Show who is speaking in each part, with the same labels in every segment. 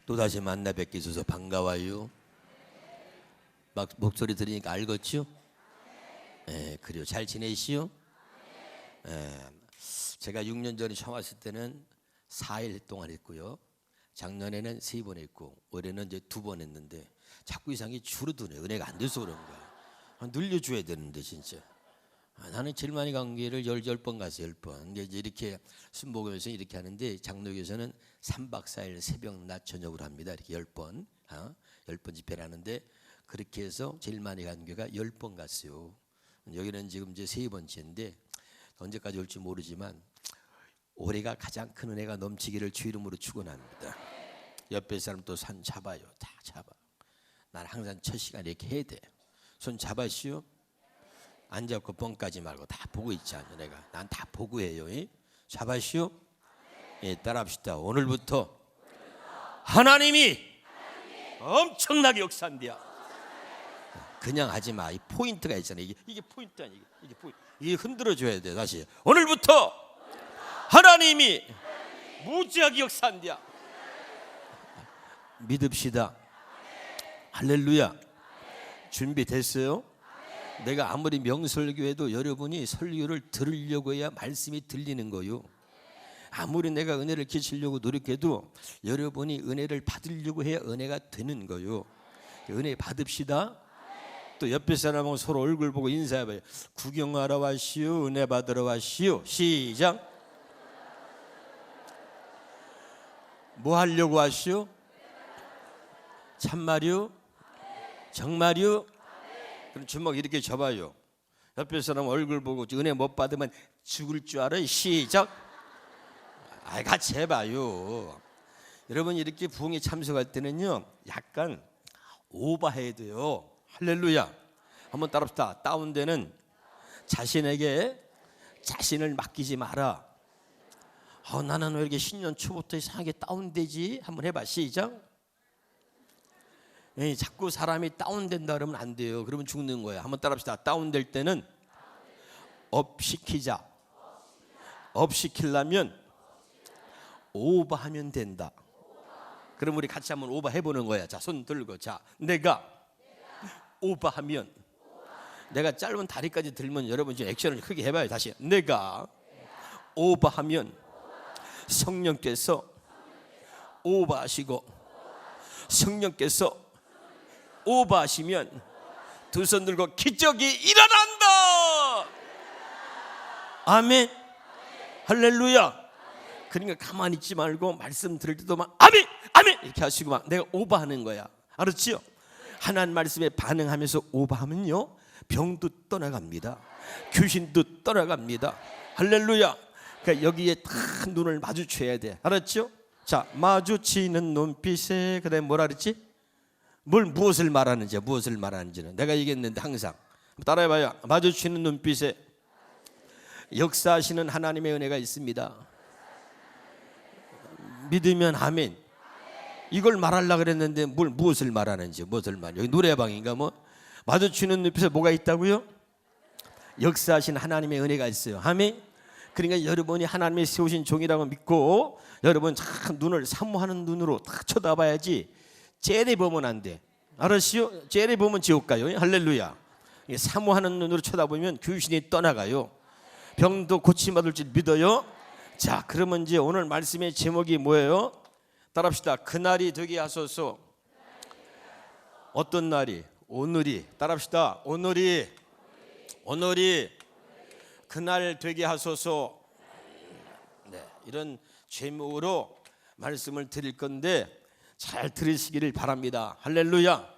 Speaker 1: 또다시 만나 뵙게 해주셔서 반가워요. 막 목소리 들으니까 알겠죠? 예, 그래요. 잘 지내시오? 예, 제가 6년 전에 처음 왔을 때는 4일 동안 했고요. 작년에는 3번 했고 올해는 이제 2번 했는데 자꾸 이상하게 줄어드네. 은혜가 안 돼서 그런 거야. 늘려줘야 되는데 진짜. 나는 제일 많이 간 교회를 10번 갔어요. 10번. 근데 이제 이렇게 순복음에서 이렇게 하는데 장로교에서는 3박 4일 새벽 낮 저녁으로 합니다. 이렇게 10번 10번 집회를 하는데 그렇게 해서 제일 많이 간 교회가 10번 갔어요. 여기는 지금 이제 3번째인데 언제까지 올지 모르지만 올해가 가장 큰 은혜가 넘치기를 주 이름으로 축원합니다. 옆에 사람 또 손 잡아요. 다 잡아. 난 항상 첫 시간에 이렇게 해야 돼. 손 잡아시오. 안 잡고 뻥까지 말고 다 보고 있잖아. 내가 난 다 보고 해요. 잡아시오. 예, 따라합시다. 오늘부터 하나님이 엄청나게 역사한대요. 그냥 하지 마. 이 포인트가 있잖아. 이게 포인트 아니야. 이게 포인트. 이게 흔들어줘야 돼. 다시. 오늘부터 하나님이 무지하게 역사한대요. 믿읍시다. 할렐루야. 준비됐어요? 내가 아무리 명설교회도 여러분이 설교를 들으려고 해야 말씀이 들리는 거요. 아무리 내가 은혜를 끼치려고 노력해도 여러분이 은혜를 받으려고 해야 은혜가 되는 거요. 은혜 받읍시다. 또 옆에 사람하고 서로 얼굴 보고 인사해봐요. 구경하러 왔시오. 은혜 받으러 왔시오. 시작. 뭐 하려고 왔시오? 참말이요? 정말이요? 그럼 주먹 이렇게 접어요. 옆에 사람 얼굴 보고 은혜 못 받으면 죽을 줄 알아요. 시작. 같이 해봐요. 여러분 이렇게 부흥에 참석할 때는요 약간 오버해야 돼요. 할렐루야. 한번 따라합시다. 다운되는 자신에게 자신을 맡기지 마라. 나는 왜 이렇게 신년 초부터 이상하게 다운되지? 한번 해봐. 시작. 자꾸 사람이 다운된다 그러면 안 돼요. 그러면 죽는 거예요. 한번 따라합시다. 다운될 때는 업시키자. 업시키려면 오버하면 된다. 그럼 우리 같이 한번 오버 해보는 거야. 자, 손 들고. 자, 내가 오버하면, 내가 짧은 다리까지 들면 여러분 지금 액션을 크게 해봐요. 다시. 내가 오버하면 성령께서 오버하시고, 성령께서 오버하시면 두 손 들고 기적이 일어난다. 아멘. 할렐루야. 그러니까 가만히 있지 말고 말씀 들을 때도 막 아멘 아멘 이렇게 하시고 막 내가 오버하는 거야. 알았지요? 하나님 말씀에 반응하면서 오버하면요 병도 떠나갑니다. 귀신도 떠나갑니다. 할렐루야. 그러니까 여기에 다 눈을 마주쳐야 돼. 알았죠? 자, 마주치는 눈빛에 그다음에 뭐라 그랬지? 무엇을 말하는지는 내가 얘기했는데 항상 따라해봐요. 마주치는 눈빛에 역사하시는 하나님의 은혜가 있습니다. 믿으면 아멘. 이걸 말하려고 그랬는데 무엇을 말하는지 여기 노래방인가 뭐 마주치는 눈빛에 뭐가 있다고요? 역사하신 하나님의 은혜가 있어요. 아멘. 그러니까 여러분이 하나님이 세우신 종이라고 믿고 여러분 참 눈을 사모하는 눈으로 딱 쳐다봐야지. 째려 보면 안 돼. 알았시요? 째려 보면 지옥 가요. 할렐루야. 사모하는 눈으로 쳐다보면 귀신이 떠나가요. 병도 고침받을 줄 믿어요. 자, 그러면 이제 오늘 말씀의 제목이 뭐예요? 따라합시다. 그날이 되게 하소서. 어떤 날이? 오늘이. 따라합시다. 오늘이 그날 되게 하소서. 네, 이런 제목으로 말씀을 드릴 건데 잘 들으시기를 바랍니다. 할렐루야.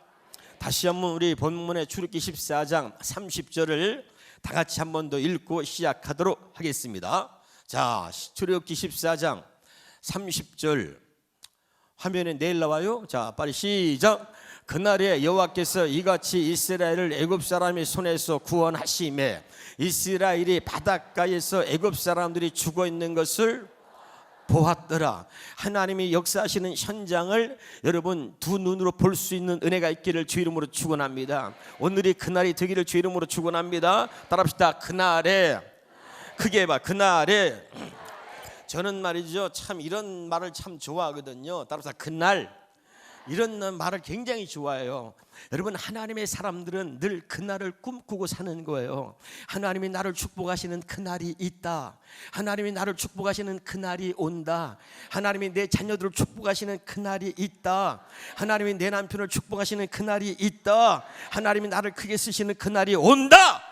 Speaker 1: 다시 한번 우리 본문의 출애굽기 14장 30절을 다 같이 한 번 더 읽고 시작하도록 하겠습니다. 자, 출애굽기 14장 30절 화면에 내일 나와요. 자, 빨리 시작. 그날에 여호와께서 이같이 이스라엘을 애굽 사람의 손에서 구원하시매 이스라엘이 바닷가에서 애굽 사람들이 죽어 있는 것을 보았더라. 하나님이 역사하시는 현장을 여러분 두 눈으로 볼 수 있는 은혜가 있기를 주 이름으로 축원합니다. 오늘이 그날이 되기를 주 이름으로 축원합니다. 따라합시다. 그날에. 크게 해봐. 그날에. 저는 말이죠 참 이런 말을 참 좋아하거든요. 따라서 그날 이런 말을 굉장히 좋아해요. 여러분, 하나님의 사람들은 늘 그날을 꿈꾸고 사는 거예요. 하나님이 나를 축복하시는 그날이 있다. 하나님이 나를 축복하시는 그날이 온다. 하나님이 내 자녀들을 축복하시는 그날이 있다. 하나님이 내 남편을 축복하시는 그날이 있다. 하나님이 나를 크게 쓰시는 그날이 온다.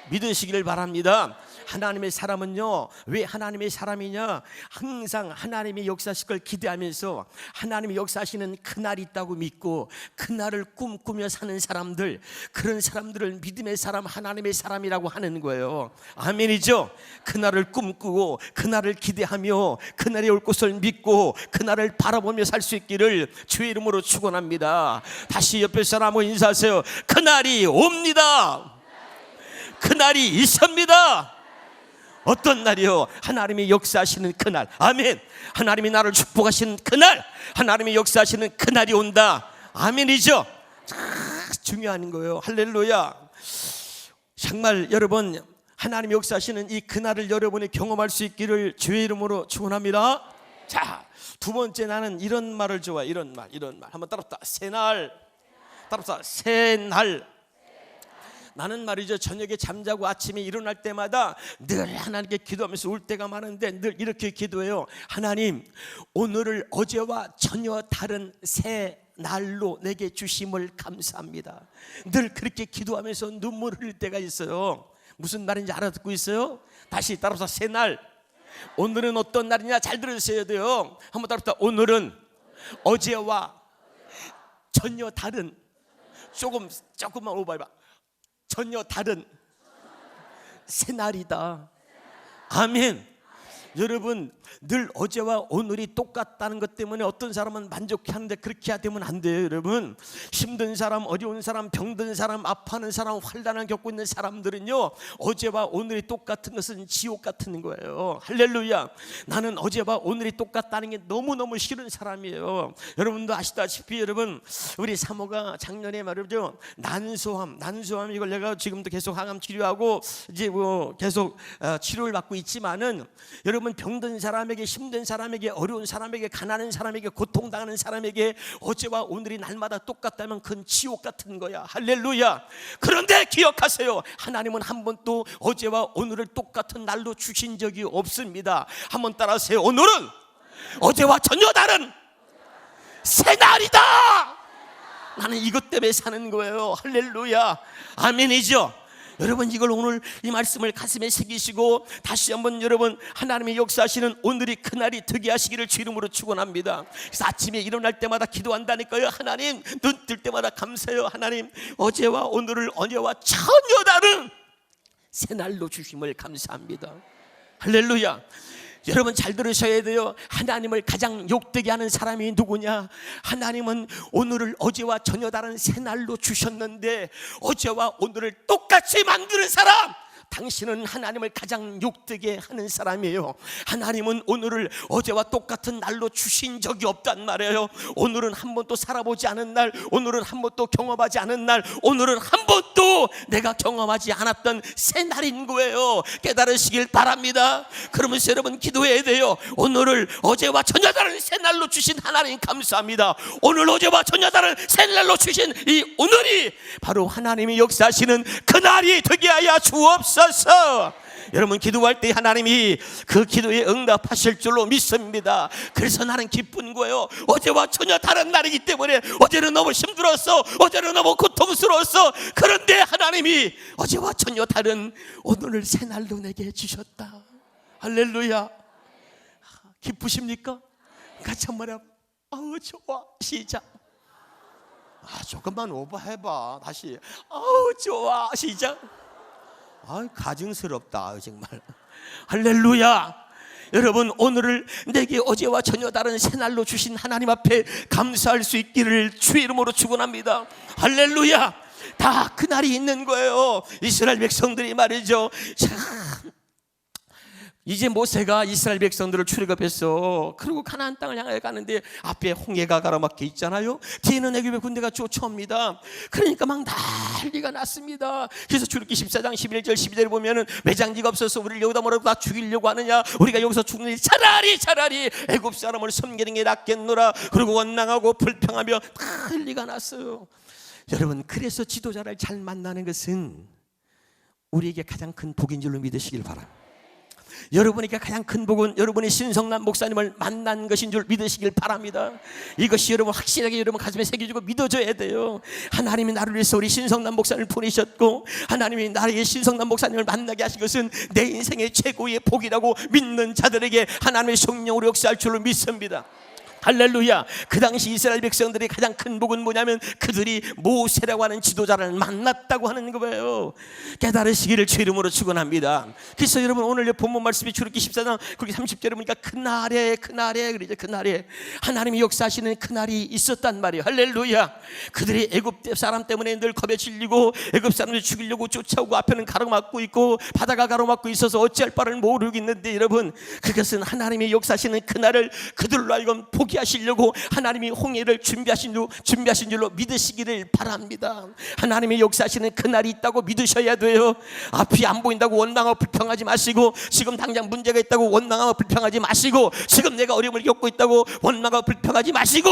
Speaker 1: 믿으시기를 바랍니다. 하나님의 사람은요, 왜 하나님의 사람이냐? 항상 하나님의 역사하실 걸 기대하면서 하나님이 역사하시는 그날이 있다고 믿고 그날을 꿈꾸며 사는 사람들, 그런 사람들을 믿음의 사람, 하나님의 사람이라고 하는 거예요. 아멘이죠? 그날을 꿈꾸고 그날을 기대하며 그날이 올 것을 믿고 그날을 바라보며 살 수 있기를 주의 이름으로 축원합니다. 다시 옆에 사람하고 인사하세요. 그날이 옵니다. 그날이 있습니다. 어떤 날이요? 하나님이 역사하시는 그날. 아멘. 하나님이 나를 축복하시는 그날, 하나님이 역사하시는 그날이 온다. 아멘이죠? 중요한 거예요. 할렐루야. 정말 여러분, 하나님이 역사하시는 이 그날을 여러분이 경험할 수 있기를 주의 이름으로 축원합니다. 자, 두 번째, 나는 이런 말을 좋아해. 이런 말 한번 따라합시다. 새날. 따라합시다. 새날. 나는 말이죠, 저녁에 잠자고 아침에 일어날 때마다 늘 하나님께 기도하면서 울 때가 많은데 늘 이렇게 기도해요. 하나님, 오늘을 어제와 전혀 다른 새 날로 내게 주심을 감사합니다. 늘 그렇게 기도하면서 눈물 흘릴 때가 있어요. 무슨 말인지 알아듣고 있어요? 다시 따라서 새 날. 오늘은 어떤 날이냐? 잘 들으셔야 돼요. 한번 따라서 오늘은 어제와 전혀 다른, 조금만 오버해봐. 전혀 다른 새 날이다. 아멘. 여러분, 늘 어제와 오늘이 똑같다는 것 때문에 어떤 사람은 만족하는데 그렇게 되면 안 돼요. 여러분, 힘든 사람, 어려운 사람, 병든 사람, 아파하는 사람, 환난을 겪고 있는 사람들은요, 어제와 오늘이 똑같은 것은 지옥 같은 거예요. 할렐루야. 나는 어제와 오늘이 똑같다는 게 너무너무 싫은 사람이에요. 여러분도 아시다시피 여러분, 우리 사모가 작년에 말이죠, 난소암 이걸 내가 지금도 계속 항암 치료하고 이제 뭐 계속 치료를 받고 있지만은, 여러분, 병든 사람에게, 힘든 사람에게, 어려운 사람에게, 가난한 사람에게, 고통당하는 사람에게 어제와 오늘이 날마다 똑같다면 그건 지옥 같은 거야. 할렐루야. 그런데 기억하세요. 하나님은 한 번도 어제와 오늘을 똑같은 날로 주신 적이 없습니다. 한번 따라하세요. 오늘은 어제와 전혀 다른 새 날이다. 나는 이것 때문에 사는 거예요. 할렐루야. 아멘이죠. 여러분, 이걸 오늘 이 말씀을 가슴에 새기시고 다시 한번 여러분, 하나님의 역사하시는 오늘이 그날이 되게 하시기를 주 이름으로 축원합니다. 그래서 아침에 일어날 때마다 기도한다니까요. 하나님, 눈 뜰 때마다 감사해요. 하나님, 어제와 오늘을 어제와 전혀 다른 새날로 주심을 감사합니다. 할렐루야. 여러분, 잘 들으셔야 돼요. 하나님을 가장 욕되게 하는 사람이 누구냐? 하나님은 오늘을 어제와 전혀 다른 새날로 주셨는데 어제와 오늘을 똑같이 만드는 사람, 당신은 하나님을 가장 욕되게 하는 사람이에요. 하나님은 오늘을 어제와 똑같은 날로 주신 적이 없단 말이에요. 오늘은 한 번도 살아보지 않은 날, 오늘은 한 번도 경험하지 않은 날, 오늘은 한 번도 내가 경험하지 않았던 새 날인 거예요. 깨달으시길 바랍니다. 그러면서 여러분, 기도해야 돼요. 오늘을 어제와 전혀 다른 새 날로 주신 하나님 감사합니다. 오늘 어제와 전혀 다른 새 날로 주신 이 오늘이 바로 하나님이 역사하시는 그날이 되게 하여 주옵소서. 여러분, 기도할 때 하나님이 그 기도에 응답하실 줄로 믿습니다. 그래서 나는 기쁜 거예요. 어제와 전혀 다른 날이기 때문에 어제는 너무 힘들었어, 어제는 너무 고통스러웠어. 그런데 하나님이 어제와 전혀 다른 오늘을 새 날로 내게 주셨다. 할렐루야. 기쁘십니까? 같이 한번 해봐. 아우 좋아. 시작. 조금만 오버해봐. 다시. 아우 좋아. 시작. 가증스럽다 정말. 할렐루야. 여러분, 오늘을 내게 어제와 전혀 다른 새날로 주신 하나님 앞에 감사할 수 있기를 주의 이름으로 축원합니다. 할렐루야. 다 그날이 있는 거예요. 이스라엘 백성들이 말이죠, 참 이제 모세가 이스라엘 백성들을 출애굽해서 그리고 가나안 땅을 향해 가는데 앞에 홍해가 가로막혀 있잖아요. 뒤에는 애굽의 군대가 쫓아옵니다. 그러니까 막 난리가 났습니다. 그래서 출애굽기 14장 11절 12절에 보면은 매장지가 없어서 우리를 여기다 뭐라고 다 죽이려고 하느냐, 우리가 여기서 죽느니 차라리 애굽 사람을 섬기는 게 낫겠노라. 그리고 원망하고 불평하며 난리가 났어요. 여러분, 그래서 지도자를 잘 만나는 것은 우리에게 가장 큰 복인 줄로 믿으시길 바랍니다. 여러분에게 가장 큰 복은 여러분이 신성남 목사님을 만난 것인 줄 믿으시길 바랍니다. 이것이 여러분 확실하게 여러분 가슴에 새겨지고 믿어져야 돼요. 하나님이 나를 위해서 우리 신성남 목사님을 보내셨고, 하나님이 나에게 신성남 목사님을 만나게 하신 것은 내 인생의 최고의 복이라고 믿는 자들에게 하나님의 성령으로 역사할 줄로 믿습니다. 할렐루야. 그 당시 이스라엘 백성들의 가장 큰 복은 뭐냐면 그들이 모세라고 하는 지도자를 만났다고 하는 거예요. 깨달으시기를 주 이름으로 축원합니다. 그래서 여러분 오늘 본문 말씀이 출애굽기 14장 거기 30절에 보니까 그날에 그러죠. 그날에 하나님이 역사하시는 그날이 있었단 말이에요. 할렐루야. 그들이 애굽 사람 때문에 늘 겁에 질리고 애굽 사람들 죽이려고 쫓아오고 앞에는 가로막고 있고 바다가 가로막고 있어서 어찌할 바를 모르겠는데, 여러분 그것은 하나님이 역사하시는 그날을 그들로 하여금 포기 하시려고 하나님이 홍해를 준비하신 줄로 믿으시기를 바랍니다. 하나님의 역사하시는 그날이 있다고 믿으셔야 돼요. 앞이 안 보인다고 원망하고 불평하지 마시고, 지금 당장 문제가 있다고 원망하고 불평하지 마시고, 지금 내가 어려움을 겪고 있다고 원망하고 불평하지 마시고,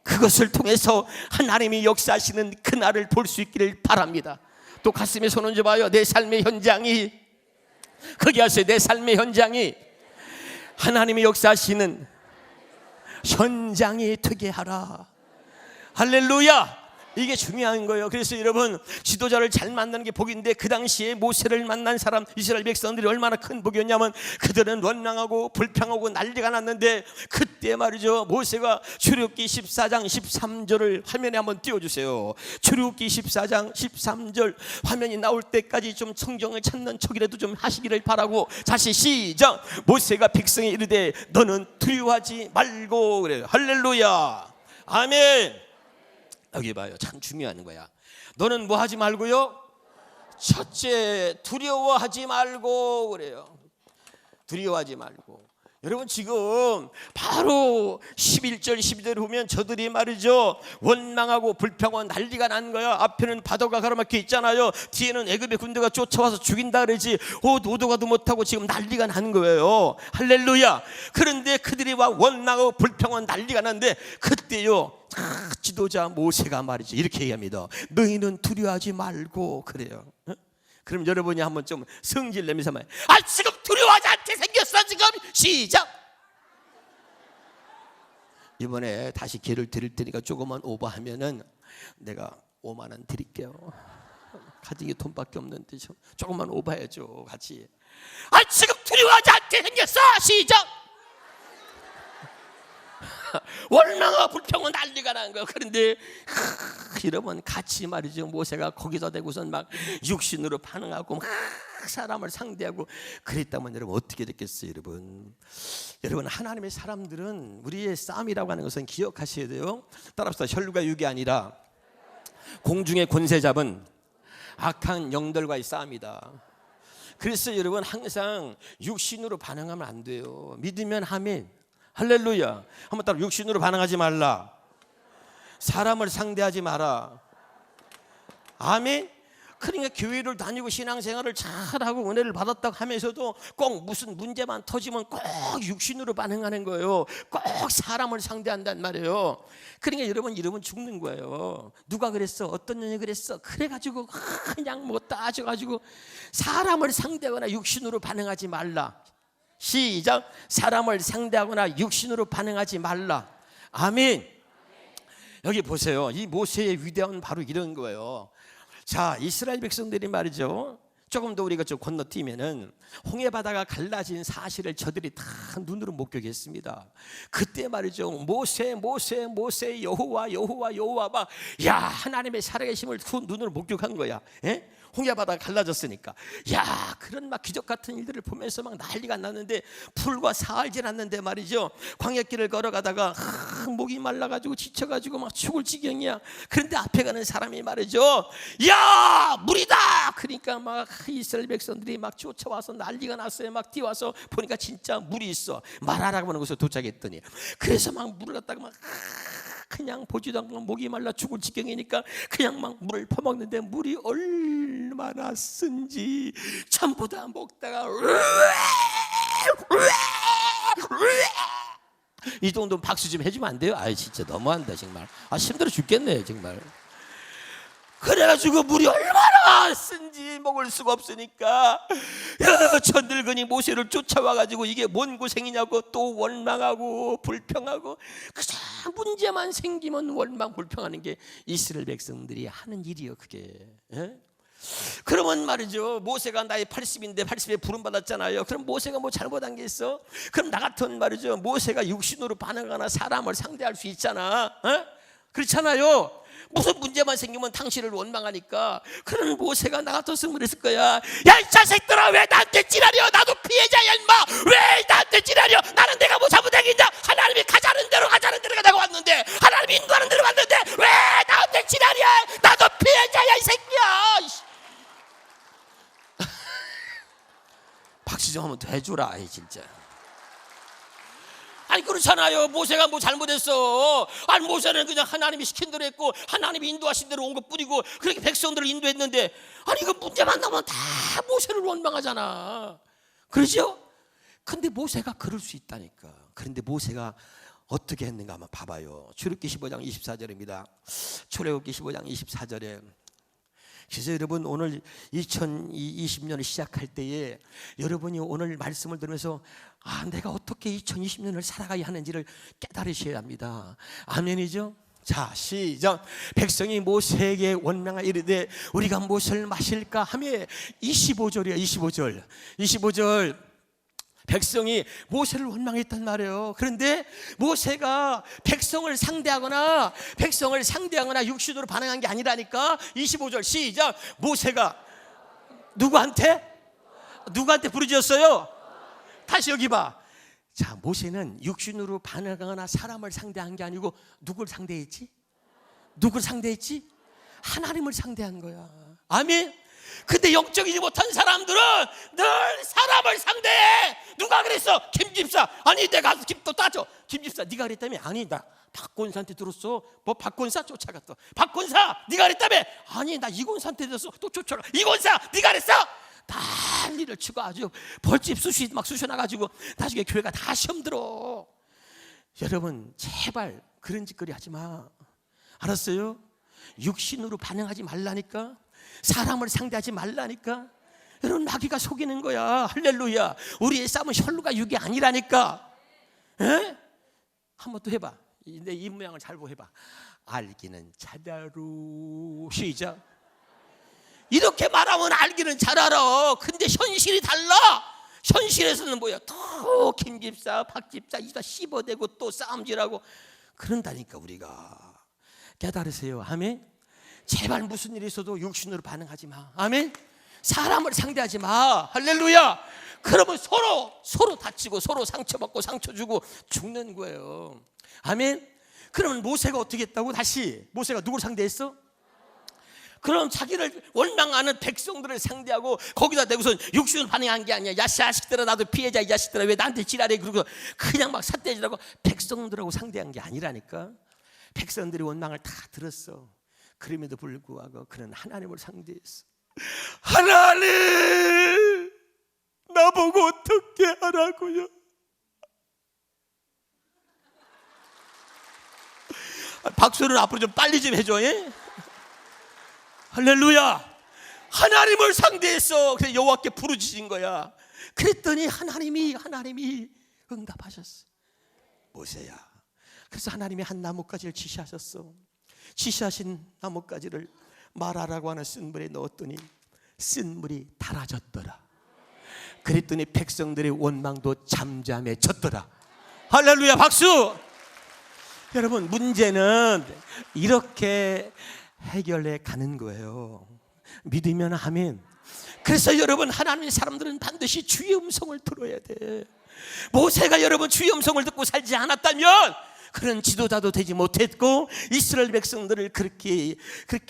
Speaker 1: 그것을 통해서 하나님이 역사하시는 그날을 볼 수 있기를 바랍니다. 또 가슴에 손 얹어봐요. 내 삶의 현장이, 거기 하세요. 내 삶의 현장이 하나님이 역사하시는 현장이 되게 하라. 할렐루야. 이게 중요한 거예요. 그래서 여러분 지도자를 잘 만나는 게 복인데, 그 당시에 모세를 만난 사람 이스라엘 백성들이 얼마나 큰 복이었냐면 그들은 원망하고 불평하고 난리가 났는데, 그때 말이죠 모세가 출애굽기 14장 13절을 화면에 한번 띄워주세요. 출애굽기 14장 13절 화면이 나올 때까지 좀 성경을 찾는 척이라도 좀 하시기를 바라고, 다시 시작. 모세가 백성에 이르되 너는 두려워하지 말고. 그래요. 할렐루야. 아멘. 여기 봐요. 참 중요한 거야. 너는 뭐 하지 말고요? 첫째, 두려워하지 말고. 그래요. 두려워하지 말고. 여러분 지금 바로 11절 12절을 보면 저들이 말이죠 원망하고 불평하고 난리가 난 거야. 앞에는 바다가 가로막혀 있잖아요. 뒤에는 애굽의 군대가 쫓아와서 죽인다 그러지. 오도 가도 못하고 지금 난리가 난 거예요. 할렐루야. 그런데 그들이 막 원망하고 불평하고 난리가 났는데, 그때요 지도자 모세가 말이죠 이렇게 얘기합니다. 너희는 두려워하지 말고. 그래요. 그럼 여러분이 한번 좀 성질 내면서 말, 지금 두려워하지 않게 생겼어 지금. 시작. 이번에 다시 기회를 드릴 테니까 조금만 오버하면은 내가 5만 원 드릴게요. 가진 게 돈밖에 없는데 조금만 오버해줘 같이. 지금 두려워하지 않게 생겼어. 시작. 원망하고 불평은 난리가 난 거예요. 그런데 여러분 같이 말이죠 모세가 거기서 대고선 막 육신으로 반응하고 막 사람을 상대하고 그랬다면 여러분 어떻게 됐겠어요? 여러분 하나님의 사람들은 우리의 싸움이라고 하는 것은 기억하셔야 돼요. 따라합시다. 혈육과 육이 아니라 공중의 권세 잡은 악한 영들과의 싸움이다. 그래서 여러분 항상 육신으로 반응하면 안 돼요. 믿으면 아멘. 할렐루야. 한번 따라. 육신으로 반응하지 말라. 사람을 상대하지 마라. 아멘. 그러니까 교회를 다니고 신앙생활을 잘하고 은혜를 받았다고 하면서도 꼭 무슨 문제만 터지면 꼭 육신으로 반응하는 거예요. 꼭 사람을 상대한단 말이에요. 그러니까 여러분 죽는 거예요. 누가 그랬어? 어떤 년이 그랬어? 그래가지고 그냥 뭐 따져가지고 사람을 상대하거나 육신으로 반응하지 말라. 시작. 사람을 상대하거나 육신으로 반응하지 말라. 아멘. 여기 보세요. 이 모세의 위대함은 바로 이런 거예요. 자, 이스라엘 백성들이 말이죠 조금 더 우리가 좀 건너뛰면은 홍해 바다가 갈라진 사실을 저들이 다 눈으로 목격했습니다. 그때 말이죠 모세 여호와 막 야 하나님의 살아계심을 눈으로 목격한 거야. 예? 홍해바다가 갈라졌으니까. 야, 그런 막 기적 같은 일들을 보면서 막 난리가 났는데, 불과 사흘 지났는데 말이죠, 광야길을 걸어가다가 목이 말라가지고 지쳐가지고 막 죽을 지경이야. 그런데 앞에 가는 사람이 말이죠, 야, 물이다. 그러니까 막 이스라엘 백성들이 막 쫓아와서 난리가 났어요. 막 뛰어와서 보니까 진짜 물이 있어. 마라라고 하는 곳에 도착했더니, 그래서 막 물을 갖다가 막 그냥 보지도 않고 목이 말라 죽을 지경이니까 그냥 막 물을 퍼먹는데, 물이 얼마나 쓴지 전부 다 먹다가 이 정도면 박수 좀 해주면 안 돼요? 아, 진짜 너무한다 정말. 아, 힘들어 죽겠네 정말. 그래가지고 물이 얼마나 쓴지 먹을 수가 없으니까 저 늙은이 모세를 쫓아와가지고 이게 뭔 고생이냐고 또 원망하고 불평하고, 그저 문제만 생기면 원망 불평하는 게 이스라엘 백성들이 하는 일이요 그게. 그러면 말이죠, 모세가 나이 80인데 80에 부름받았잖아요. 그럼 모세가 뭐 잘못한 게 있어? 그럼 나 같은 말이죠, 모세가 육신으로 반응하거나 사람을 상대할 수 있잖아. 그렇잖아요. 무슨 문제만 생기면 당신을 원망하니까. 그런 모세가 나 같았으면 그랬을 거야. 야, 이 자식들아, 왜 나한테 찌라려? 나도 피해자야 인마. 왜 나한테 찌라려? 나는 내가 뭐 잘못한 게 있냐? 하나님이 가자는 대로 내가 왔는데, 하나님이 인도하는 대로 왔는데 왜 나한테 찌라려? 나도 피해자야 이 새끼야. 박수 좀 한번 더 해주라. 아이, 진짜. 아니 그렇잖아요. 모세가 뭐 잘못했어? 아니 모세는 그냥 하나님이 시킨 대로 했고 하나님이 인도하신 대로 온 것뿐이고, 그렇게 백성들을 인도했는데, 아니 이거 문제만 나면 다 모세를 원망하잖아. 그러죠? 근데 모세가 그럴 수 있다니까. 그런데 모세가 어떻게 했는가 한번 봐봐요. 출애굽기 15장 24절입니다. 출애굽기 15장 24절에, 그래서 여러분 오늘 2020년을 시작할 때에 여러분이 오늘 말씀을 들으면서 내가 어떻게 2020년을 살아가야 하는지를 깨달으셔야 합니다. 아멘이죠? 자, 시작. 백성이 모세에게 원망하 이르되 우리가 무엇을 마실까 하며, 25절이야 25절. 백성이 모세를 원망했단 말이에요. 그런데 모세가 백성을 상대하거나 육신으로 반응한 게 아니라니까. 25절 시작. 모세가 누구한테 부르짖었어요? 다시 여기 봐. 자, 모세는 육신으로 반응하거나 사람을 상대한 게 아니고 누굴 상대했지? 하나님을 상대한 거야. 아멘. 근데 영적이지 못한 사람들은 늘 사람을 상대해. 누가 그랬어? 김집사. 아니 내가 또 따져. 김집사 네가 그랬다며? 아니 나 박권사한테 들었어. 뭐 박권사 쫓아갔어. 박권사 네가 그랬다며? 아니 나 이권사한테 들었어. 또 쫓아가. 이권사 네가 그랬어? 난리를 치고 아주 벌집 쑤시 막 쑤셔나가지고 나중에 교회가 다 시험 들어. 여러분 제발 그런 짓거리 하지 마. 알았어요? 육신으로 반응하지 말라니까. 사람을 상대하지 말라니까. 여러분 마귀가 속이는 거야. 할렐루야. 우리의 싸움은 혈루가 육이 아니라니까. 에? 한번 또 해봐. 내 입 모양을 잘 보고 해봐. 알기는 잘 알아. 시작. 이렇게 말하면 알기는 잘 알아. 근데 현실이 달라. 현실에서는 뭐야? 또 김집사 박집사 이다 씹어대고 또 싸움질하고 그런다니까. 우리가 깨달으세요. 아멘. 제발 무슨 일이 있어도 육신으로 반응하지 마. 아멘. 사람을 상대하지 마. 할렐루야. 그러면 서로 다치고 서로 상처받고 상처 주고 죽는 거예요. 아멘. 그러면 모세가 어떻게 했다고? 다시 모세가 누굴 상대했어? 그럼 자기를 원망하는 백성들을 상대하고 거기다 대고선 육신으로 반응한 게 아니야. 야 자식들아, 나도 피해자. 이 자식들아 왜 나한테 지랄해. 그러고 그냥 막 삿대질하고 백성들하고 상대한 게 아니라니까. 백성들이 원망을 다 들었어. 그럼에도 불구하고 그는 하나님을 상대했어. 하나님 나보고 어떻게 하라고요? 박수는 앞으로 좀 빨리 좀 해줘. 예? 할렐루야. 하나님을 상대했어. 그래서 여호와께 부르짖은 거야. 그랬더니 하나님이 응답하셨어. 모세야. 그래서 하나님이 한 나뭇가지를 지시하셨어. 지시하신 나뭇가지를 마라라고 하는 쓴물에 넣었더니 쓴물이 달아졌더라. 그랬더니 백성들의 원망도 잠잠해졌더라. 할렐루야. 박수. 여러분 문제는 이렇게 해결해 가는 거예요. 믿으면 아멘. 그래서 여러분, 하나님의 사람들은 반드시 주의 음성을 들어야 돼. 모세가 여러분 주의 음성을 듣고 살지 않았다면 그런 지도자도 되지 못했고 이스라엘 백성들을 그렇게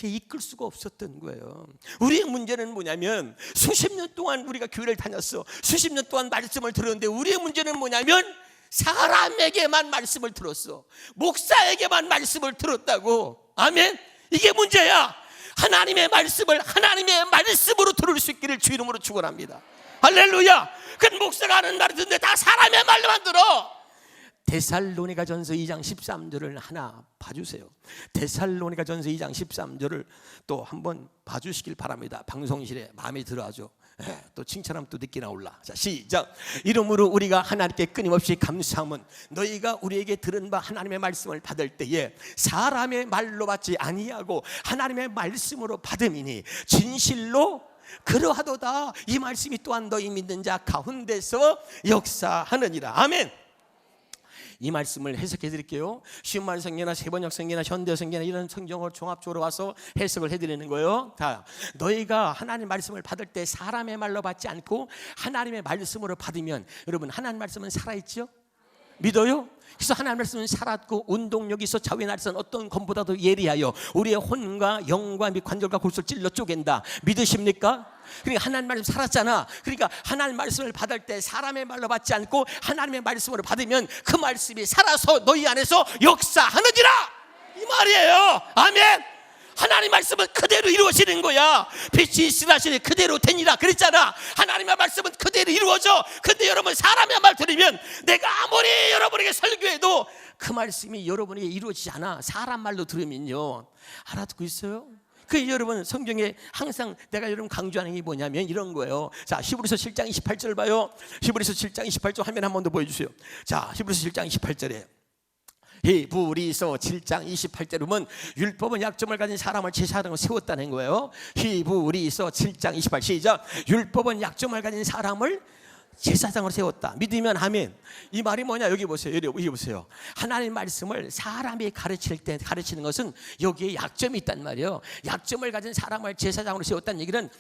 Speaker 1: 이끌 수가 없었던 거예요. 우리의 문제는 뭐냐면, 수십 년 동안 우리가 교회를 다녔어. 수십 년 동안 말씀을 들었는데 우리의 문제는 뭐냐면 사람에게만 말씀을 들었어. 목사에게만 말씀을 들었다고. 아멘. 이게 문제야. 하나님의 말씀을 하나님의 말씀으로 들을 수 있기를 주 이름으로 축원합니다. 할렐루야. 그 목사가 하는 말을 듣는데 다 사람의 말로만 들어. 데살로니가전서 2장 13절을 하나 봐주세요. 데살로니가전서 2장 13절을 또 한번 봐주시길 바랍니다. 방송실에 마음에 들어하죠. 또 칭찬하면 또 늦게 나올라. 자, 시작. 이러므로 우리가 하나님께 끊임없이 감사함은 너희가 우리에게 들은 바 하나님의 말씀을 받을 때에 사람의 말로 받지 아니하고 하나님의 말씀으로 받음이니 진실로 그러하도다. 이 말씀이 또한 너희 믿는 자 가운데서 역사하느니라. 아멘. 이 말씀을 해석해 드릴게요. 신말 성경이나 세번역 성경이나 현대 성경이나 이런 성경을 종합적으로 와서 해석을 해드리는 거예요. 자, 너희가 하나님의 말씀을 받을 때 사람의 말로 받지 않고 하나님의 말씀으로 받으면, 여러분 하나님 말씀은 살아있죠? 믿어요? 그래서 하나님 말씀은 살았고 운동력이 있어 자위에 날선 어떤 검보다도 예리하여 우리의 혼과 영과 및 관절과 골수를 찔러 쪼갠다. 믿으십니까? 그러니까 하나님 말씀 살았잖아. 그러니까 하나님 말씀을 받을 때 사람의 말로 받지 않고 하나님의 말씀으로 받으면 그 말씀이 살아서 너희 안에서 역사하느니라, 이 말이에요. 아멘. 하나님 말씀은 그대로 이루어지는 거야. 빛이 있으라시니 그대로 되니라 그랬잖아. 하나님의 말씀은 그대로 이루어져. 근데 여러분, 사람의 말 들으면 내가 아무리 여러분에게 설교해도 그 말씀이 여러분에게 이루어지지 않아. 사람 말로 들으면요. 알아듣고 있어요? 그 여러분, 성경에 항상 내가 여러분 강조하는 게 뭐냐면 이런 거예요. 자, 히브리서 7장 28절 봐요. 히브리서 7장 28절 화면 한 번 더 보여주세요. 자, 히브리서 7장 28절에 히브리서 7장 28절에 보면 율법은 약점을 가진 사람을 제사장으로 세웠다는 거예요. 히브리서 7장 28 시작. 율법은 약점을 가진 사람을 제사장으로 세웠다. 믿으면 아멘. 이 말이 뭐냐? 여기 보세요. 여기 보세요. 하나님 말씀을 사람이 가르칠 때 가르치는 것은 여기에 약점이 있단 말이에요. 약점을 가진 사람을 제사장으로 세웠다는 얘기는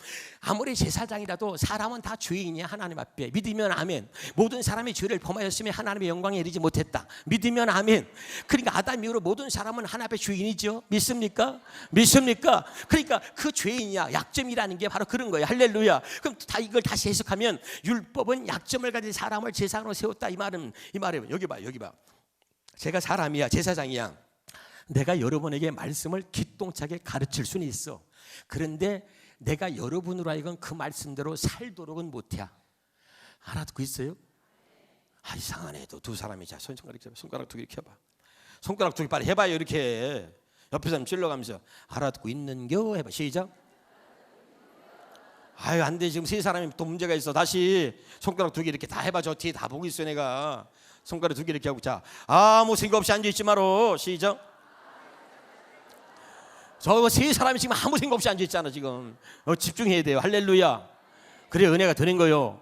Speaker 1: 아무리 제사장이라도 사람은 다 죄인이야. 하나님 앞에. 믿으면 아멘. 모든 사람이 죄를 범하였으면 하나님의 영광에 이르지 못했다. 믿으면 아멘. 그러니까 아담 이후로 모든 사람은 하나님 앞에 죄인이죠. 믿습니까? 믿습니까? 그러니까 그 죄인이야. 약점이라는 게 바로 그런 거예요. 할렐루야. 그럼 다 이걸 다시 해석하면 율법은 약점을 가진 사람을 제사장으로 세웠다. 이 말은 여기 봐. 제가 사람이야. 제사장이야. 내가 여러분에게 말씀을 기똥차게 가르칠 수는 있어. 그런데 내가 여러분으로 하여금 그 말씀대로 살도록은 못해. 알아듣고 있어요? 아, 이상하네. 또 두 사람이. 자, 손가락 두 개 이렇게 해봐. 손가락 두 개 빨리 해봐요. 이렇게 옆에 사람 찔러가면서 알아듣고 있는겨 해봐. 시작. 아유, 안 돼. 지금 세 사람이 또 문제가 있어. 다시 손가락 두 개 이렇게 다 해봐. 저 뒤에 다 보고 있어. 내가 손가락 두 개 이렇게 하고. 자, 아무 생각 없이 앉아있지 마로. 시작. 저 세 사람이 지금 아무 생각 없이 앉아있잖아. 지금 집중해야 돼요. 할렐루야. 그래 은혜가 되는 거요.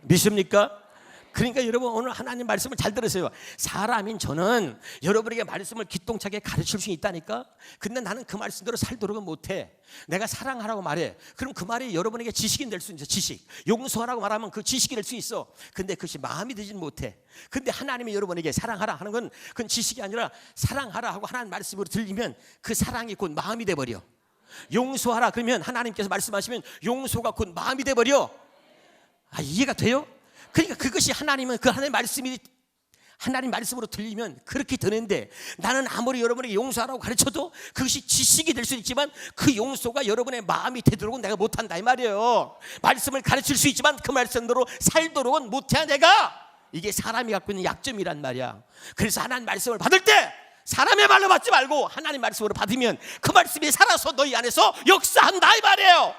Speaker 1: 믿습니까? 그러니까 여러분, 오늘 하나님 말씀을 잘 들으세요. 사람인 저는 여러분에게 말씀을 기똥차게 가르칠 수 있다니까. 근데 나는 그 말씀대로 살도록은 못해. 내가 사랑하라고 말해. 그럼 그 말이 여러분에게 지식이 될 수 있어. 지식. 용서하라고 말하면 그 지식이 될 수 있어. 근데 그것이 마음이 되지는 못해. 근데 하나님이 여러분에게 사랑하라 하는 건 그건 지식이 아니라 사랑하라 하고 하나님 말씀으로 들리면 그 사랑이 곧 마음이 돼버려. 용서하라 그러면 하나님께서 말씀하시면 용서가 곧 마음이 돼버려. 아, 이해가 돼요? 그러니까 그것이 하나님은 그 하나님의 말씀이 하나님 말씀으로 들리면 그렇게 되는데, 나는 아무리 여러분에게 용서하라고 가르쳐도 그것이 지식이 될 수 있지만 그 용서가 여러분의 마음이 되도록은 내가 못한다 이 말이에요. 말씀을 가르칠 수 있지만 그 말씀대로 살도록은 못해 내가. 이게 사람이 갖고 있는 약점이란 말이야. 그래서 하나님 말씀을 받을 때 사람의 말로 받지 말고 하나님 말씀으로 받으면 그 말씀이 살아서 너희 안에서 역사한다 이 말이에요.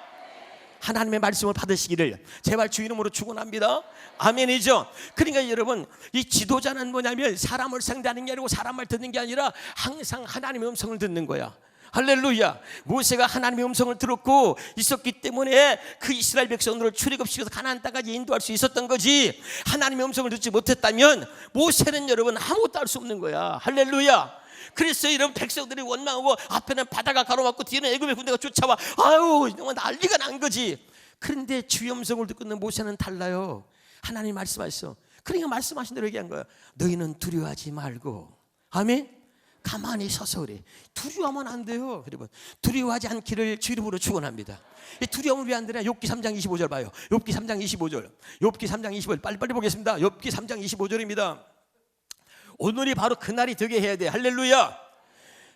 Speaker 1: 하나님의 말씀을 받으시기를 제발 주 이름으로 축원합니다. 아멘이죠. 그러니까 여러분, 이 지도자는 뭐냐면 사람을 상대하는 게 아니고 사람 말 듣는 게 아니라 항상 하나님의 음성을 듣는 거야. 할렐루야. 모세가 하나님의 음성을 들었고 있었기 때문에 그 이스라엘 백성들을 출애굽시켜서 가나안 땅까지 인도할 수 있었던 거지. 하나님의 음성을 듣지 못했다면 모세는 여러분 아무것도 할 수 없는 거야. 할렐루야. 그래서 이런 백성들이 원망하고 앞에는 바다가 가로막고 뒤에는 애굽의 군대가 쫓아와. 아유 정말 난리가 난 거지. 그런데 주의 음성을 듣고 있는 모세는 달라요. 하나님 말씀하셨어. 그러니까 말씀하신 대로 얘기한 거야. 너희는 두려워하지 말고, 아멘. 가만히 서서 그래. 두려워하면 안 돼요. 여러분, 두려워하지 않기를 주 이름으로 축원합니다. 두려움을 왜 안 되냐? 욥기 3장 25절 봐요. 욥기 3장 25절. 욥기 3장 25절. 빨리빨리 보겠습니다. 욥기 3장 25절입니다. 오늘이 바로 그날이 되게 해야 돼. 할렐루야.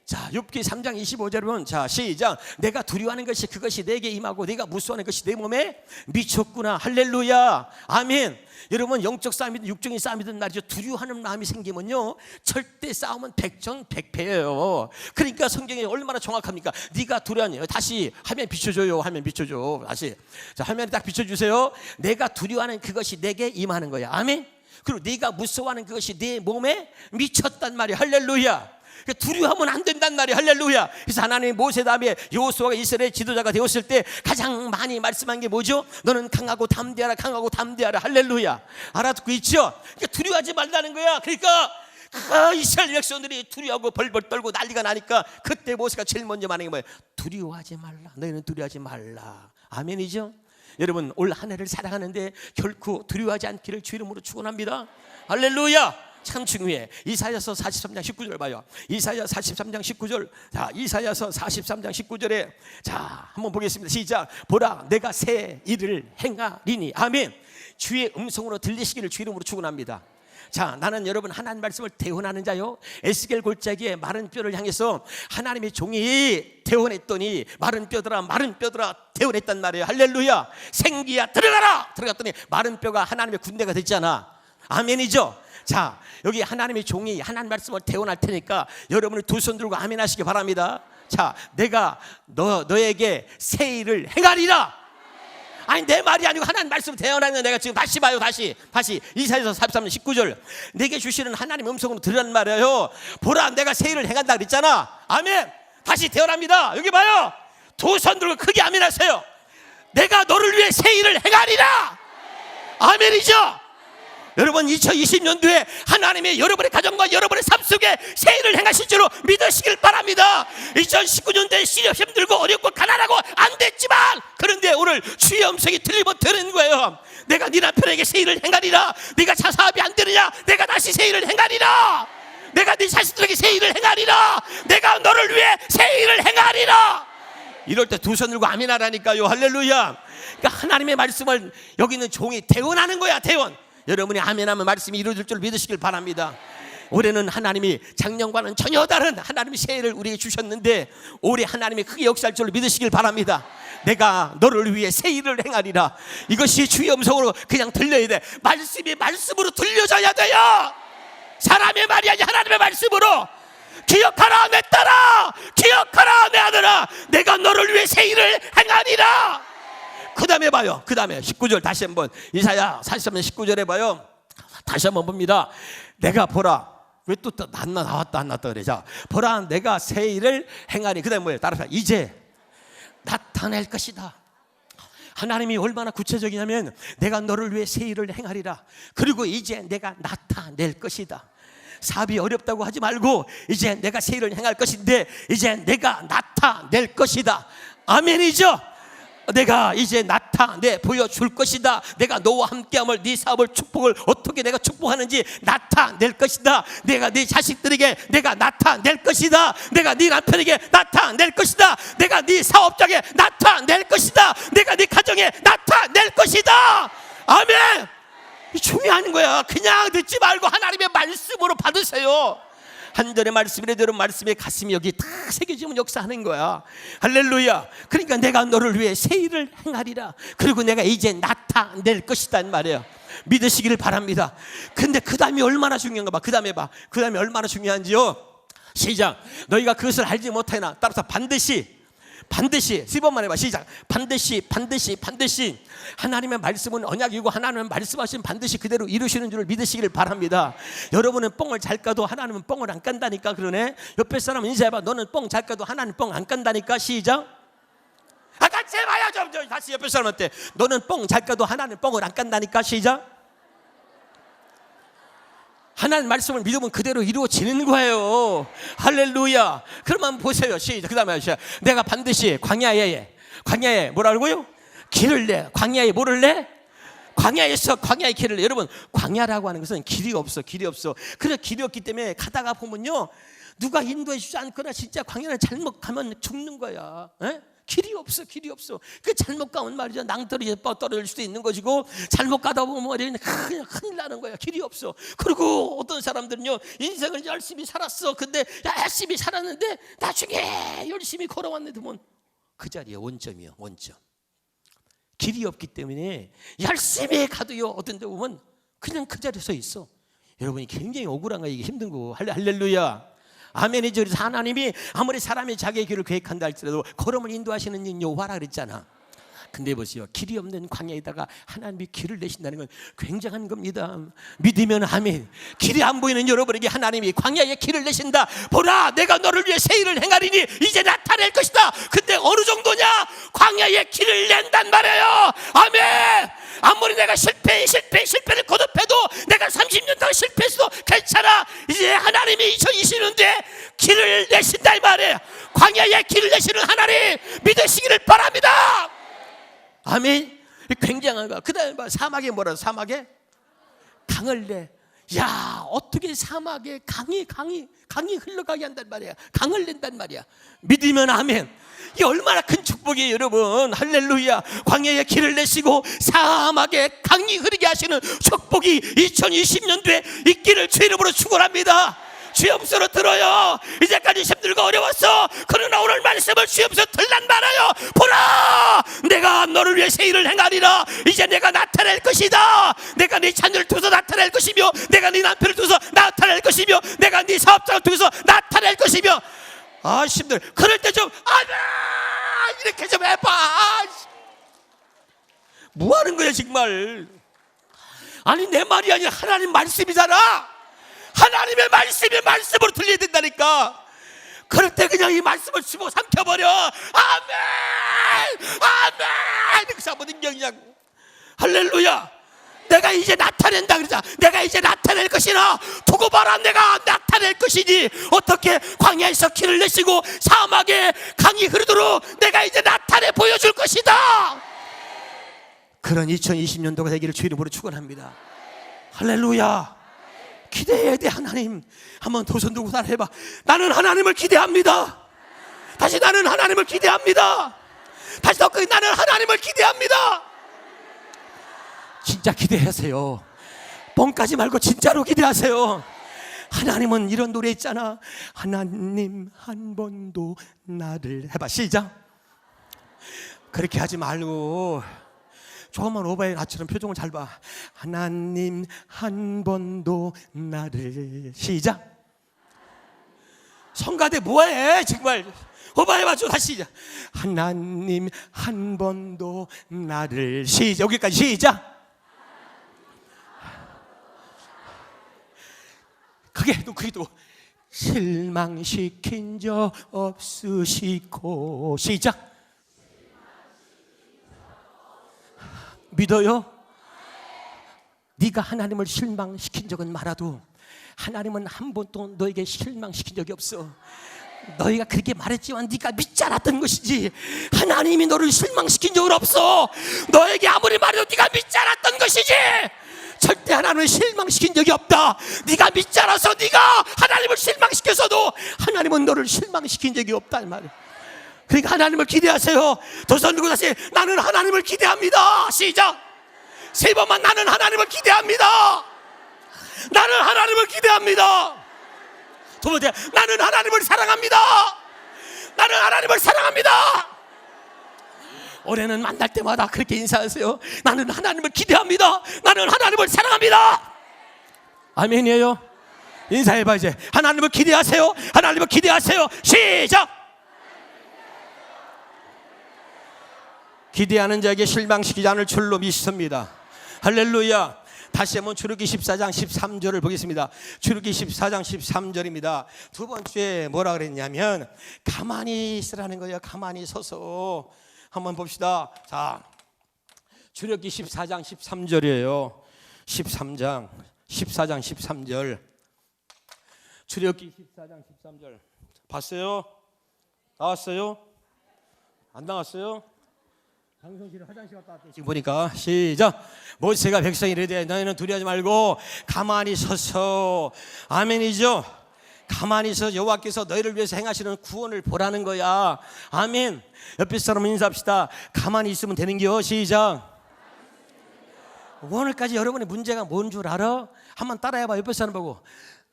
Speaker 1: 자, 욥기 3장 25절은 자, 시작. 내가 두려워하는 것이 그것이 내게 임하고 내가 무서워하는 것이 내 몸에 미쳤구나. 할렐루야. 아멘. 여러분, 영적 싸움이든 육적인 싸움이든 말이죠, 두려워하는 마음이 생기면요 절대 싸움은 백전백패예요. 그러니까 성경이 얼마나 정확합니까? 네가 두려워하니, 다시 화면 비춰줘요. 화면 비춰줘. 다시. 자, 화면에 딱 비춰주세요. 내가 두려워하는 그것이 내게 임하는 거야. 아멘. 그리고 네가 무서워하는 그것이 네 몸에 미쳤단 말이야. 할렐루야. 두려워하면 안 된단 말이야. 할렐루야. 그래서 하나님이 모세 다음에 여호수아가 이스라엘 지도자가 되었을 때 가장 많이 말씀한 게 뭐죠? 너는 강하고 담대하라. 강하고 담대하라. 할렐루야. 알아듣고 있죠? 그러니까 두려워하지 말라는 거야. 그러니까 이스라엘 백성들이 두려워하고 벌벌 떨고 난리가 나니까 그때 모세가 제일 먼저 말하는 게 뭐예요? 두려워하지 말라. 너희는 두려워하지 말라. 아멘이죠? 여러분, 올 한 해를 살아가는데 결코 두려워하지 않기를 주 이름으로 축원합니다. 할렐루야. 참 중요해. 이사야서 43장 19절 봐요. 이사야 43장 19절. 자, 이사야서 43장 19절에 자, 한번 보겠습니다. 시작. 보라, 내가 새 일을 행하리니. 아멘. 주의 음성으로 들리시기를 주 이름으로 축원합니다. 자, 나는 여러분 하나님 말씀을 대언하는 자요. 에스겔 골짜기에 마른 뼈를 향해서 하나님의 종이 대언했더니 마른 뼈들아 마른 뼈들아 대언했단 말이에요. 할렐루야. 생기야 들어가라. 들어갔더니 마른 뼈가 하나님의 군대가 됐잖아. 아멘이죠. 자, 여기 하나님의 종이 하나님 말씀을 대언할 테니까 여러분이 두 손 들고 아멘 하시기 바랍니다. 자, 내가 너에게 새 일을 행하리라. 아니 내 말이 아니고 하나님 말씀 대언하는 내가 지금 다시 봐요. 다시 이사야서 43장 19절. 내게 주시는 하나님 음성으로 들으란 말이에요. 보라, 내가 새 일을 행한다 그랬잖아. 아멘. 다시 대언합니다. 여기 봐요. 두 손 들고 크게 아멘 하세요. 내가 너를 위해 새 일을 행하리라. 아멘이죠. 여러분, 2020년도에 하나님의 여러분의 가정과 여러분의 삶 속에 새 일을 행하실 줄로 믿으시길 바랍니다. 2019년도에 시력 힘들고 어렵고 가난하고 안 됐지만, 그런데 오늘 주의 음성이 들리면 되는 거예요. 내가 네 남편에게 새 일을 행하리라. 네가 자사업이 안 되느냐? 내가 다시 새 일을 행하리라. 내가 네 자식들에게 새 일을 행하리라. 내가 너를 위해 새 일을 행하리라. 이럴 때 두 손 들고 아멘 하라니까요. 할렐루야. 그러니까 하나님의 말씀을 여기 있는 종이 대언하는 거야. 대언. 여러분이 아멘하면 말씀이 이루어질 줄 믿으시길 바랍니다. 올해는 하나님이 작년과는 전혀 다른 하나님의 새해를 우리에게 주셨는데 올해 하나님이 크게 역사할 줄 믿으시길 바랍니다. 내가 너를 위해 새 일을 행하리라. 이것이 주의 음성으로 그냥 들려야 돼. 말씀이 말씀으로 들려져야 돼요. 사람의 말이 아니라 하나님의 말씀으로. 기억하라 내 딸아, 기억하라 내 아들아, 내가 너를 위해 새 일을 행하리라. 그 다음에 봐요. 그 다음에 19절 다시 한번 이사야 43년 19절에 봐요. 다시 한번 봅니다. 내가 보라. 왜 또 나왔다 안 나왔다 그래. 자, 보라, 내가 새 일을 행하리. 그 다음에 뭐예요? 따라서 이제 나타낼 것이다. 하나님이 얼마나 구체적이냐면 내가 너를 위해 새 일을 행하리라. 그리고 이제 내가 나타낼 것이다. 사업이 어렵다고 하지 말고 이제 내가 새 일을 행할 것인데 이제 내가 나타낼 것이다. 아멘이죠. 내가 이제 나타내 보여줄 것이다. 내가 너와 함께함을, 네 사업을, 축복을 어떻게 내가 축복하는지 나타낼 것이다. 내가 네 자식들에게 내가 나타낼 것이다. 내가 네 남편에게 나타낼 것이다. 내가 네 사업장에 나타낼 것이다. 내가 네 가정에 나타낼 것이다. 아멘. 중요한 거야. 그냥 듣지 말고 하나님의 말씀으로 받으세요. 한 절의 말씀이래 여러분 말씀에 가슴이 여기 다 새겨지면 역사하는 거야. 할렐루야. 그러니까 내가 너를 위해 새 일을 행하리라. 그리고 내가 이제 나타낼 것이다 말이에요. 믿으시기를 바랍니다. 근데 그 다음이 얼마나 중요한가 봐. 그 다음에 봐. 그 다음에 얼마나 중요한지요. 시작. 너희가 그것을 알지 못하나 따라서 반드시 10번만 해봐. 시작. 반드시 하나님의 말씀은 언약이고 하나님은 말씀하신 반드시 그대로 이루시는 줄을 믿으시기를 바랍니다. 여러분은 뽕을 잘 까도 하나님은 뽕을 안 깐다니까. 그러네. 옆에 사람 인사해봐. 너는 뽕 잘 까도 하나님 뽕 안 깐다니까. 시작. 같이 해봐요. 좀 다시 옆에 사람한테 너는 뽕 잘 까도 하나님 뽕을 안 깐다니까. 시작. 하나님 말씀을 믿으면 그대로 이루어지는 거예요. 할렐루야. 그러면 보세요. 시작. 그 다음에 내가 반드시 광야에 뭐라고요? 길을 내. 광야에 뭐를 내? 광야에서 광야의 길을 내. 여러분, 광야라고 하는 것은 길이 없어. 그래서 길이 없기 때문에 가다가 보면요, 누가 인도해 주지 않거나 진짜 광야를 잘못 가면 죽는 거야. 에? 길이 없어. 그 잘못 가면 말이죠, 낭떠러지에 떨어질 수도 있는 것이고, 잘못 가다 보면 그냥 큰일 나는 거야. 길이 없어. 그리고 어떤 사람들은요, 인생을 열심히 살았어. 근데 열심히 살았는데 나중에 열심히 걸어왔는데 보면 그 자리에 원점이요. 길이 없기 때문에 열심히 가도요, 어떤 데 보면 그냥 그 자리에 서 있어. 여러분이 굉장히 억울한 거, 이게 힘든 거. 할렐루야. 아멘이죠. 그래서 하나님이 아무리 사람이 자기의 길을 계획한다 할지라도 걸음을 인도하시는 여호와라 그랬잖아. 근데 보세요, 길이 없는 광야에다가 하나님이 길을 내신다는 건 굉장한 겁니다. 믿으면 아멘. 길이 안 보이는 여러분에게 하나님이 광야에 길을 내신다. 보라, 내가 너를 위해 새 일을 행하리니 이제 나타낼 것이다. 근데 어느 정도냐? 광야에 길을 낸단 말이에요. 아멘. 아무리 내가 실패를 거듭해도 내가 30년 동안 실패했어도 괜찮아. 이제 하나님이 2020년도에 길을 내신다 이 말이에요. 광야에 길을 내시는 하나님 믿으시기를 바랍니다. 아멘. 굉장한 거. 그 다음에 사막에 뭐라? 사막에 강을 내. 야, 어떻게 사막에 강이 흘러가게 한단 말이야. 강을 낸단 말이야. 믿으면 아멘. 이게 얼마나 큰 축복이에요, 여러분. 할렐루야. 광야에 길을 내시고 사막에 강이 흐르게 하시는 축복이 2020년도에 있기를 주의 이름으로 축원합니다. 주의 음소로 들어요. 이제까지 힘들고 어려웠어. 그러나 오늘 말씀을 주의 음소로 들란 말아요. 보라, 내가 너를 위해 새 일을 행하리라. 이제 내가 나타낼 것이다. 내가 네 자녀를 통해서 나타낼 것이며, 내가 네 남편을 통해서 나타낼 것이며, 내가 네 사업장을 통해서 나타낼 것이며. 아, 힘들. 그럴 때 좀 이렇게 좀 해봐. 뭐 하는 거야 정말. 아니, 내 말이 아니라 하나님 말씀이잖아. 하나님의 말씀이 말씀으로 들려야 된다니까. 그럴 때 그냥 이 말씀을 집어 삼켜버려. 아멘. 이렇게 한번 그냥 할렐루야. 내가 이제 나타낸다 그러자. 내가 이제 나타낼 것이나 두고 봐라. 내가 나타낼 것이니. 어떻게 광야에서 길을 내시고 사막에 강이 흐르도록 내가 이제 나타내 보여줄 것이다. 그런 2020년도가 되기를 주의 이름으로 축원합니다. 할렐루야. 기대해야 돼. 하나님. 한번 두 손 들고 따라해봐. 나는 하나님을 기대합니다. 다시 나는 하나님을 기대합니다. 다시 더 크게 나는 하나님을 기대합니다. 진짜 기대하세요. 뻥까지 말고 진짜로 기대하세요. 하나님은 이런 노래 있잖아. 하나님 한 번도 나를 해봐. 시작. 그렇게 하지 말고 조금만 오바의 나처럼 표정을 잘 봐. 하나님 한 번도 나를. 시작. 성가대 뭐해 정말. 오바해봐줘. 다시 시작. 하나님 한 번도 나를. 시작. 여기까지 시작. 그게도 실망시킨 적 없으시고. 시작. 믿어요? 네가 하나님을 실망시킨 적은 많아도 하나님은 한 번도 너에게 실망시킨 적이 없어. 너희가 그렇게 말했지만 네가 믿지 않았던 것이지 하나님이 너를 실망시킨 적은 없어. 너에게 아무리 말해도 네가 믿지 않았던 것이지 절대 하나님을 실망시킨 적이 없다. 네가 믿지 않아서 네가 하나님을 실망시켜서도 하나님은 너를 실망시킨 적이 없다 이 말이야. 그러니까 하나님을 기대하세요. 두 손 들고 다시 나는 하나님을 기대합니다. 시작. 세 번만 나는 하나님을 기대합니다. 나는 하나님을 기대합니다. 두 번째 나는 하나님을 사랑합니다. 나는 하나님을 사랑합니다. 올해는 만날 때마다 그렇게 인사하세요. 나는 하나님을 기대합니다. 나는 하나님을 사랑합니다. 아멘이에요. 인사해봐. 이제 하나님을 기대하세요. 하나님을 기대하세요. 시작. 기대하는 자에게 실망시키지 않을 줄로 믿습니다. 할렐루야. 다시 한번 출애굽기 14장 13절을 보겠습니다. 출애굽기 14장 13절입니다. 두 번째 뭐라 그랬냐면 가만히 있으라는 거예요. 가만히 서서 한번 봅시다. 자, 출애굽기 14장 13절이에요. 14장 13절
Speaker 2: 출애굽기 14장 13절 봤어요? 나왔어요? 안 나왔어요? 방송실에 화장실 갔다 왔대. 지금 보니까 시작. 모세가 백성이 이르되 너희는 두려워하지 말고 가만히 서서, 아멘이죠. 가만히 서 여호와께서 너희를 위해서 행하시는 구원을 보라는 거야. 아멘. 옆에 사람 인사합시다. 가만히 있으면 되는겨. 시작. 오늘까지 여러분의 문제가 뭔 줄 알아? 한번 따라해봐. 옆에 사람 보고.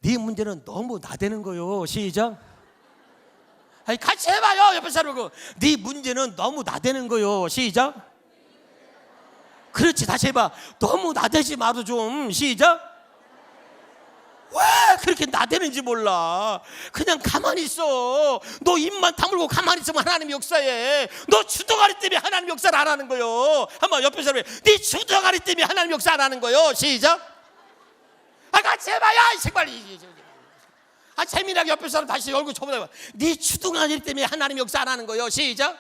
Speaker 2: 네 문제는 너무 나대는 거요. 시작. 아니 같이 해봐요. 옆에 사람 보고. 네 문제는 너무 나대는 거요. 시작. 그렇지. 다시 해봐. 너무 나대지 마도 좀. 시작. 왜 그렇게 나대는지 몰라. 그냥 가만히 있어. 너 입만 다물고 가만히 있으면 하나님 역사해. 너 주둥아리 때문에 하나님 역사를 안 하는 거요. 한번 옆에 사람이 네 주둥아리 때문에 하나님 역사 안 하는 거요. 시작. 아 같이 해봐요. 정말 재미나게 옆에 사람 다시 얼굴 쳐보자. 네 주둥아리 때문에 하나님 역사 안 하는 거요. 시작.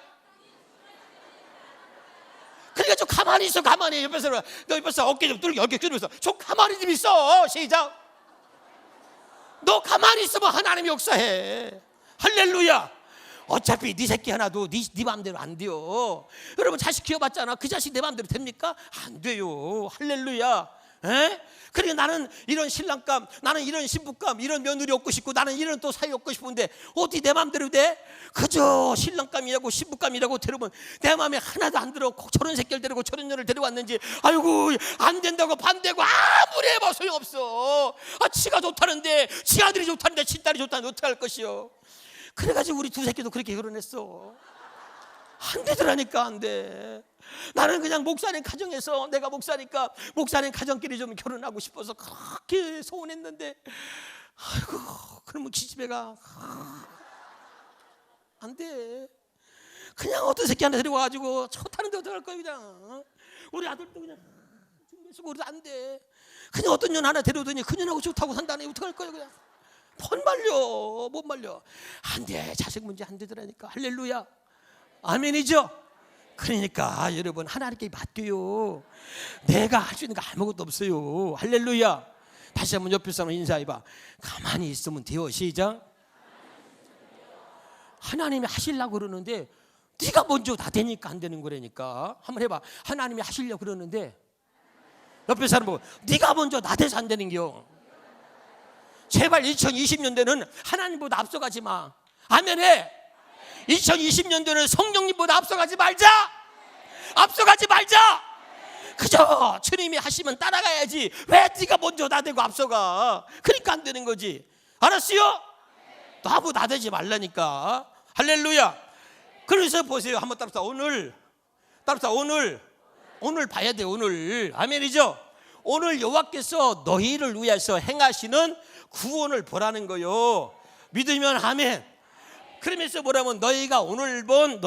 Speaker 2: 그러니까 좀 가만히 있어. 가만히. 옆에 사람 너 옆에 사람 어깨 좀 뚫게 어깨 뚫으면서 좀 가만히 좀 있어. 시작. 너 가만히 있으면 하나님 역사해. 할렐루야. 어차피 네 새끼 하나도 네 마음대로 안 돼요. 여러분 자식 키워봤잖아. 그 자식 내 마음대로 됩니까? 안 돼요. 할렐루야. 에? 그러니까 나는 이런 신랑감, 나는 이런 신부감, 이런 며느리 얻고 싶고, 나는 이런 또 사위 얻고 싶은데 어디 내 마음대로 돼? 그저 신랑감이라고 신부감이라고 데려오면 내 마음에 하나도 안 들어. 저런 새끼를 데리고 저런 년을 데려왔는지, 아이고 안 된다고 반대고 아무리 해봐 소용없어. 지가 좋다는데, 지 아들이 좋다는데, 지 딸이 좋다는데 어떻게 할 것이요. 그래가지고 우리 두 새끼도 그렇게 결혼했어. 안 되더라니까. 안 돼. 나는 그냥 목사님 가정에서, 내가 목사니까 목사님 가정끼리 좀 결혼하고 싶어서 그렇게 소원했는데, 아이고 그러면 기집애가 안 돼. 그냥 어떤 새끼 하나 데리고 와가지고 좋다는데 어떡할 거야. 그냥 우리 아들도 그냥 준비해서 우리도 안 돼. 그냥 어떤 년 하나 데려오더니 그 년하고 좋다고 산다니 어떡할 거야. 그냥 못 말려. 못 말려. 안 돼. 자식 문제 안 되더라니까. 할렐루야. 아멘이죠. 그러니까 여러분 하나님께 맡겨요. 내가 할 수 있는 거 아무것도 없어요. 할렐루야. 다시 한번 옆에 사람 인사해봐. 가만히 있으면 돼요. 시작. 하나님이 하시려고 그러는데 네가 먼저 나대니까 안 되는 거라니까. 한번 해봐. 하나님이 하시려고 그러는데 옆에 사람 보고 네가 먼저 나대서 안 되는겨. 제발 2020년대는 하나님보다 앞서가지 마. 아멘해. 2020년도에는 성령님보다 앞서가지 말자. 앞서가지 말자. 그저 주님이 하시면 따라가야지. 왜 네가 먼저 나대고 앞서가. 그러니까 안 되는 거지. 알았어요? 나보고 나대지 말라니까. 할렐루야. 그래서 보세요. 한번 따라서 오늘 봐야 돼. 오늘. 아멘이죠. 오늘 여호와께서 너희를 위해서 행하시는 구원을 보라는 거요. 믿으면 아멘. 그러면서 뭐라면 너희가 오늘 본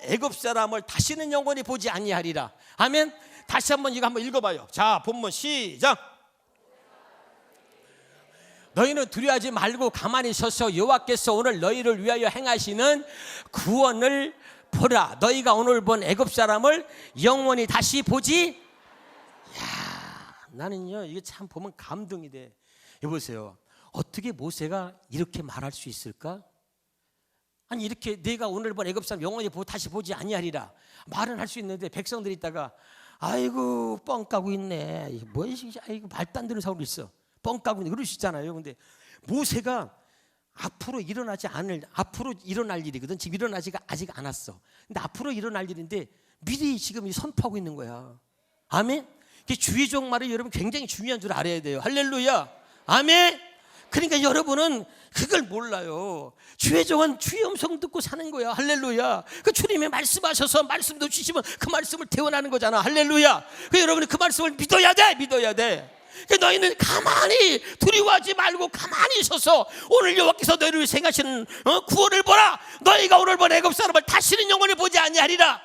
Speaker 2: 애굽 사람을 다시는 영원히 보지 아니하리라. 아멘. 다시 한번 이거 한번 읽어봐요. 자, 본문 시작. 너희는 두려워하지 말고 가만히 서서 여호와께서 오늘 너희를 위하여 행하시는 구원을 보라. 너희가 오늘 본 애굽 사람을 영원히 다시 보지. 야, 나는요 이게 참 보면 감동이 돼. 여보세요. 어떻게 모세가 이렇게 말할 수 있을까? 아니 이렇게 내가 오늘 본 애굽 사람 영원히 다시 보지 아니하리라 말은 할 수 있는데 백성들이 있다가 아이고 뻥 까고 있네. 아이고 말도 안 되는 사람도 있어. 뻥 까고 있네. 그럴 수 있잖아요. 근데 모세가 앞으로 일어날 일이거든. 지금 일어나지가 아직 않았어. 근데 앞으로 일어날 일인데 미리 지금 선포하고 있는 거야. 아멘. 주의 종 말이 여러분 굉장히 중요한 줄 알아야 돼요. 할렐루야. 아멘. 그러니까 여러분은 그걸 몰라요. 주의 종은 주의 음성 듣고 사는 거야. 할렐루야. 그 주님이 말씀하셔서 말씀도 주시면 그 말씀을 태어나는 거잖아. 할렐루야. 그 여러분이 그 말씀을 믿어야 돼. 그 너희는 가만히 두려워하지 말고 가만히 서서 오늘 여호와께서 너희를 생하시는 구원을 보라. 너희가 오늘 본 애굽 사람을 다시는 영원히 보지 아니하리라.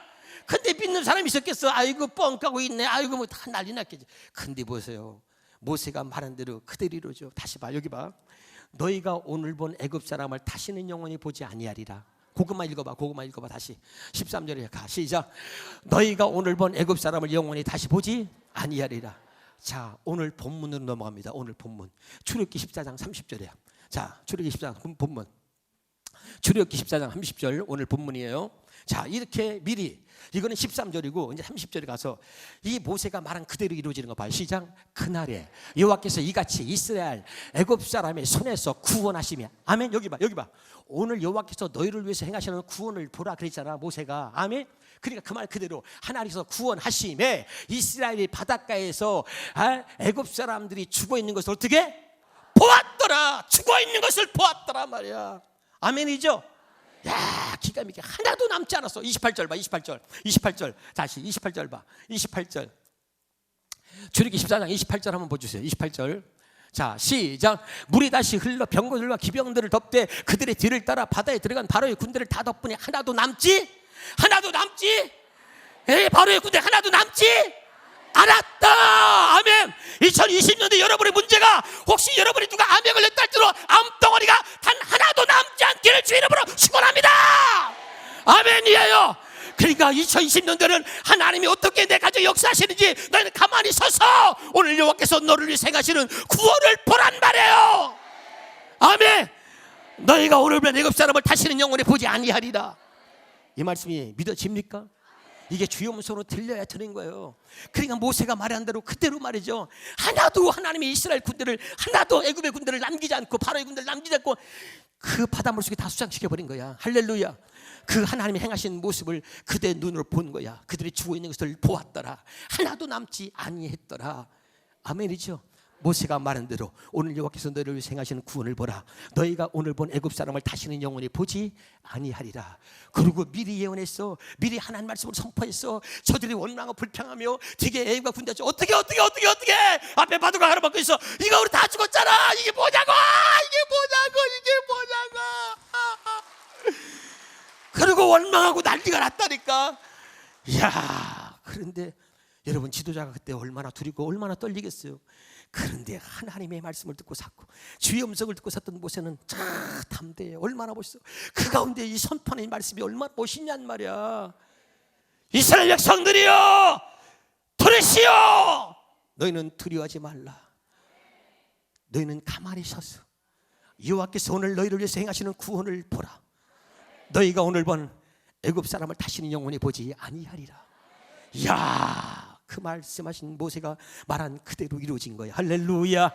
Speaker 2: 근데 믿는 사람이 있었겠어. 아이고 뻥 까고 있네. 아이고 뭐 다 난리 났겠지. 근데 보세요. 모세가 말한 대로 그대로 이루어져. 다시 봐. 여기 봐. 너희가 오늘 본 애굽 사람을 다시는 영원히 보지 아니하리라. 그것만 읽어봐. 다시 13절에 가. 시작. 너희가 오늘 본 애굽 사람을 영원히 다시 보지 아니하리라. 자, 오늘 본문으로 넘어갑니다. 오늘 본문 출애굽기 14장 30절이에요. 자, 출애굽기 14장 본문, 출애굽기 14장 30절 오늘 본문이에요. 자, 이렇게 미리, 이거는 13절이고 이제 30절에 가서 이 모세가 말한 그대로 이루어지는 거 봐요. 시작. 그날에 여호와께서 이같이 이스라엘 애굽 사람의 손에서 구원하시며, 아멘. 여기 봐, 여기 봐. 오늘 여호와께서 너희를 위해서 행하시는 구원을 보라 그랬잖아, 모세가. 아멘. 그러니까 그 말 그대로 하나님께서 구원하심에 이스라엘이 바닷가에서 애굽 사람들이 죽어 있는 것을 어떻게 보았더라. 죽어 있는 것을 보았더라 말이야. 아멘이죠? 야, 기가 막히게 하나도 남지 않았어. 28절 봐, 28절 다시 28절 봐. 28절 출애굽기 14장 28절 한번 보여주세요. 28절. 자, 시작. 물이 다시 흘러 병거들과 기병들을 덮되 그들의 뒤를 따라 바다에 들어간 바로의 군대를 다 덮으니 하나도 남지 바로의 군대 하나도 남지 않았다. 아멘. 2020년대 여러분의 문제가, 혹시 여러분이 누가 암에 걸렸다 할지라도 암덩어리가 단 하나도 남지 않기를 주의 이름으로 축원합니다. 아멘이에요. 그러니까 2020년대는 하나님이 어떻게 내 가정에 역사하시는지 너희는 가만히 서서 오늘 여호와께서 너를 위해 행하시는 구원을 보란 말이에요. 아멘. 너희가 오늘 애굽 사람을 다시는 영원히 보지 아니하리라. 이 말씀이 믿어집니까? 이게 주의 음성으로 들려야 되는 거예요. 그러니까 모세가 말한 대로 그대로 말이죠. 하나도 하나님의 이스라엘 군대를, 하나도 애굽의 군대를 남기지 않고 바로의 군대를 남기지 않고 그 바닷물 속에 다 수장시켜버린 거야. 할렐루야. 그 하나님이 행하신 모습을 그대 눈으로 본 거야. 그들이 죽어 있는 것을 보았더라. 하나도 남지 아니했더라. 아멘이죠. 모세가 말한 대로 오늘 여호와께서 너희를 위해 행하시는 구원을 보라. 너희가 오늘 본 애굽 사람을 다시는 영원히 보지 아니하리라. 그리고 미리 예언했어. 미리 하나님 말씀을 선포했어. 저들이 원망하고 불평하며 되게 애굽과 군대가 어떻게 앞에 바둑을 하나 받고 있어. 이거 우리 다 죽었잖아. 이게 뭐냐고. 그리고 원망하고 난리가 났다니까. 이야, 그런데 여러분, 지도자가 그때 얼마나 두리고 얼마나 떨리겠어요. 그런데 하나님의 말씀을 듣고 샀고 주의 음성을 듣고 샀던 모세는 참 담대해요. 얼마나 멋있어. 그 가운데 이 선포하는 말씀이 얼마나 멋있냔 말이야. 이스라엘 백성들이여 들으시오. 너희는 두려워하지 말라. 너희는 가만히 서서 여호와께서 오늘 너희를 위해서 행하시는 구원을 보라. 너희가 오늘 본 애굽 사람을 다시는 영원히 보지 아니하리라. 이야, 그 말씀하신 모세가 말한 그대로 이루어진 거예요. 할렐루야.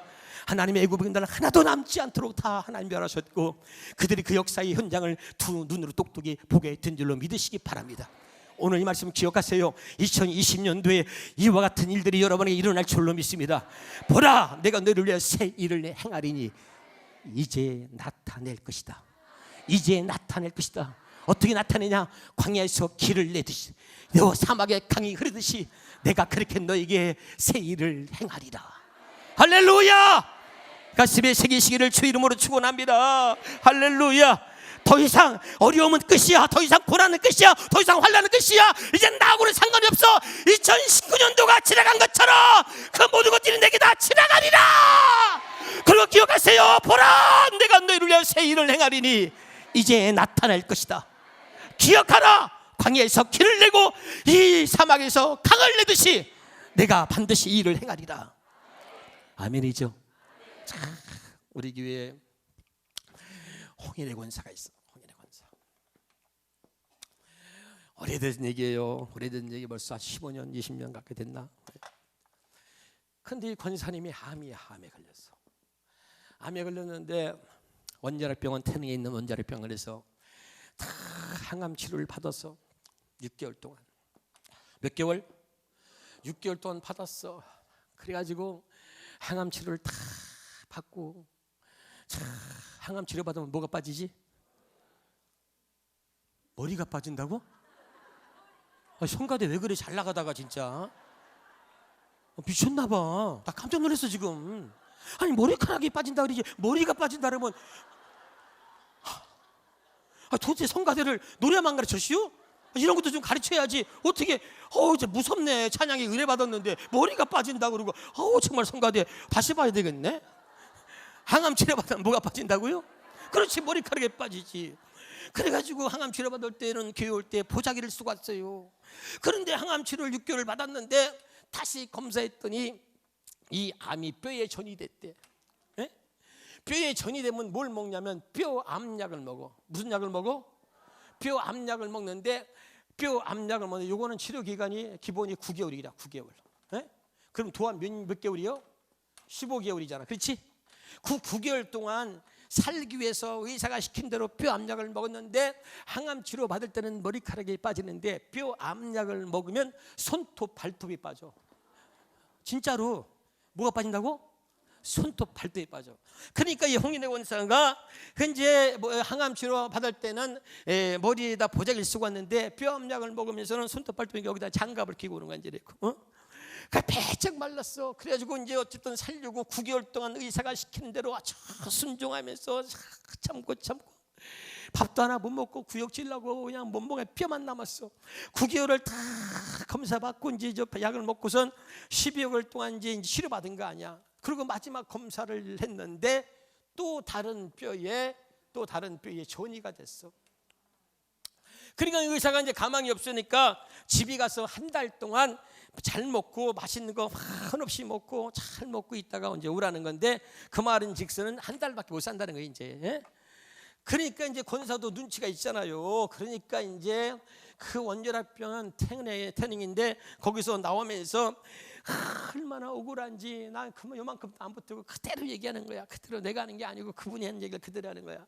Speaker 2: 하나님의 애굽 군대는 하나도 남지 않도록 다 하나님 멸하셨고 그들이 그 역사의 현장을 두 눈으로 똑똑히 보게 된 줄로 믿으시기 바랍니다. 오늘 이 말씀 기억하세요. 2020년도에 이와 같은 일들이 여러분에게 일어날 줄로 믿습니다. 보라, 내가 너희를 위해 새 일을 행하리니 이제 나타낼 것이다. 이제 나타낼 것이다. 어떻게 나타내냐? 광야에서 길을 내듯이, 사막에 강이 흐르듯이 내가 그렇게 너에게 새 일을 행하리라. 할렐루야. 가슴에 새기시기를 주 이름으로 축원합니다. 할렐루야. 더 이상 어려움은 끝이야. 더 이상 고난은 끝이야. 더 이상 환난은 끝이야. 이제 나하고는 상관이 없어. 2019년도가 지나간 것처럼 그 모든 것들이 내게 다 지나가리라. 그리고 기억하세요. 보라, 내가 너희를 위하여 새 일을 행하리니 이제 나타날 것이다. 기억하라. 광야에서 길을 내고 이 사막에서 강을 내듯이 내가 반드시 이 일을 행하리라. 아멘이죠. 자, 우리 교회에 홍일의 권사가 있어. 홍일의 권사. 오래된 얘기예요. 오래된 얘기, 벌써 15년 20년 가까이 됐나. 근데 이 권사님이 암에 걸렸어. 암에 걸렸는데 원자력병원, 태릉에 있는 원자력병원에서 다 항암 치료를 받았어. 6개월 동안. 몇 개월? 6개월 동안 받았어. 그래가지고 항암 치료를 다 받고, 자, 항암 치료 받으면 뭐가 빠지지? 머리가 빠진다고? 성가대 왜 그래? 잘 나가다가 진짜 미쳤나 봐. 나 깜짝 놀랐어 지금. 아니, 머리카락이 빠진다 그러지 머리가 빠진다 그러면, 도대체 성가대를 노래만 가르쳤시오? 이런 것도 좀 가르쳐야지. 어떻게 이제 무섭네. 찬양에 은혜 받았는데 머리가 빠진다 그러고, 정말 성가대 다시 봐야 되겠네. 항암 치료 받으면 뭐가 빠진다고요? 그렇지, 머리카락이 빠지지. 그래가지고 항암 치료 받을 때는 교회 올 때 보자기를 쓰고 왔어요. 그런데 항암 치료를 6개월 받았는데 다시 검사했더니 이 암이 뼈에 전이 됐대. 예? 뼈에 전이 되면 뭘 먹냐면 뼈 암약을 먹어. 무슨 약을 먹어? 뼈 암약을 먹는데 뼈 암약을 먹는데 요거는 치료 기간이 기본이 9개월이라 9개월. 예? 그럼 도안 몇 개월이요? 15개월이잖아. 그렇지? 9개월 동안 살기 위해서 의사가 시킨 대로 뼈 암약을 먹었는데 항암 치료 받을 때는 머리카락이 빠지는데 뼈 암약을 먹으면 손톱 발톱이 빠져. 진짜로 뭐가 빠진다고? 손톱 발톱이 빠져. 그러니까 이 홍인의 원사가 현재 항암 치료 받을 때는 머리에다 보자기를 쓰고 왔는데 뼈 암약을 먹으면서는 손톱 발톱이 여기다 장갑을 끼고 오는 거야 이제. 그러니까 배쩍 말랐어. 그래가지고 이제 어쨌든 살려고 9개월 동안 의사가 시키는 대로 순종하면서 참고 밥도 하나 못 먹고 구역질라고 그냥 몸무게 뼈만 남았어. 9개월을 다 검사받고 이제 저 약을 먹고선 12개월 동안 이제 치료받은 거 아니야. 그리고 마지막 검사를 했는데 또 다른 뼈에 전이가 됐어. 그러니까 의사가 이제 가망이 없으니까 집에 가서 한 달 동안 잘 먹고 맛있는 거 한없이 먹고 잘 먹고 있다가 이제 오라는 건데 그 말은 직선은 한 달밖에 못 산다는 거예요 이제. 그러니까 이제 권사도 눈치가 있잖아요. 그러니까 이제 그 원결합병은 태닝인데 거기서 나오면서 얼마나 억울한지 난 요만큼 안 붙들고 그대로 얘기하는 거야. 그대로 내가 하는 게 아니고 그분이 하는 얘기를 그대로 하는 거야.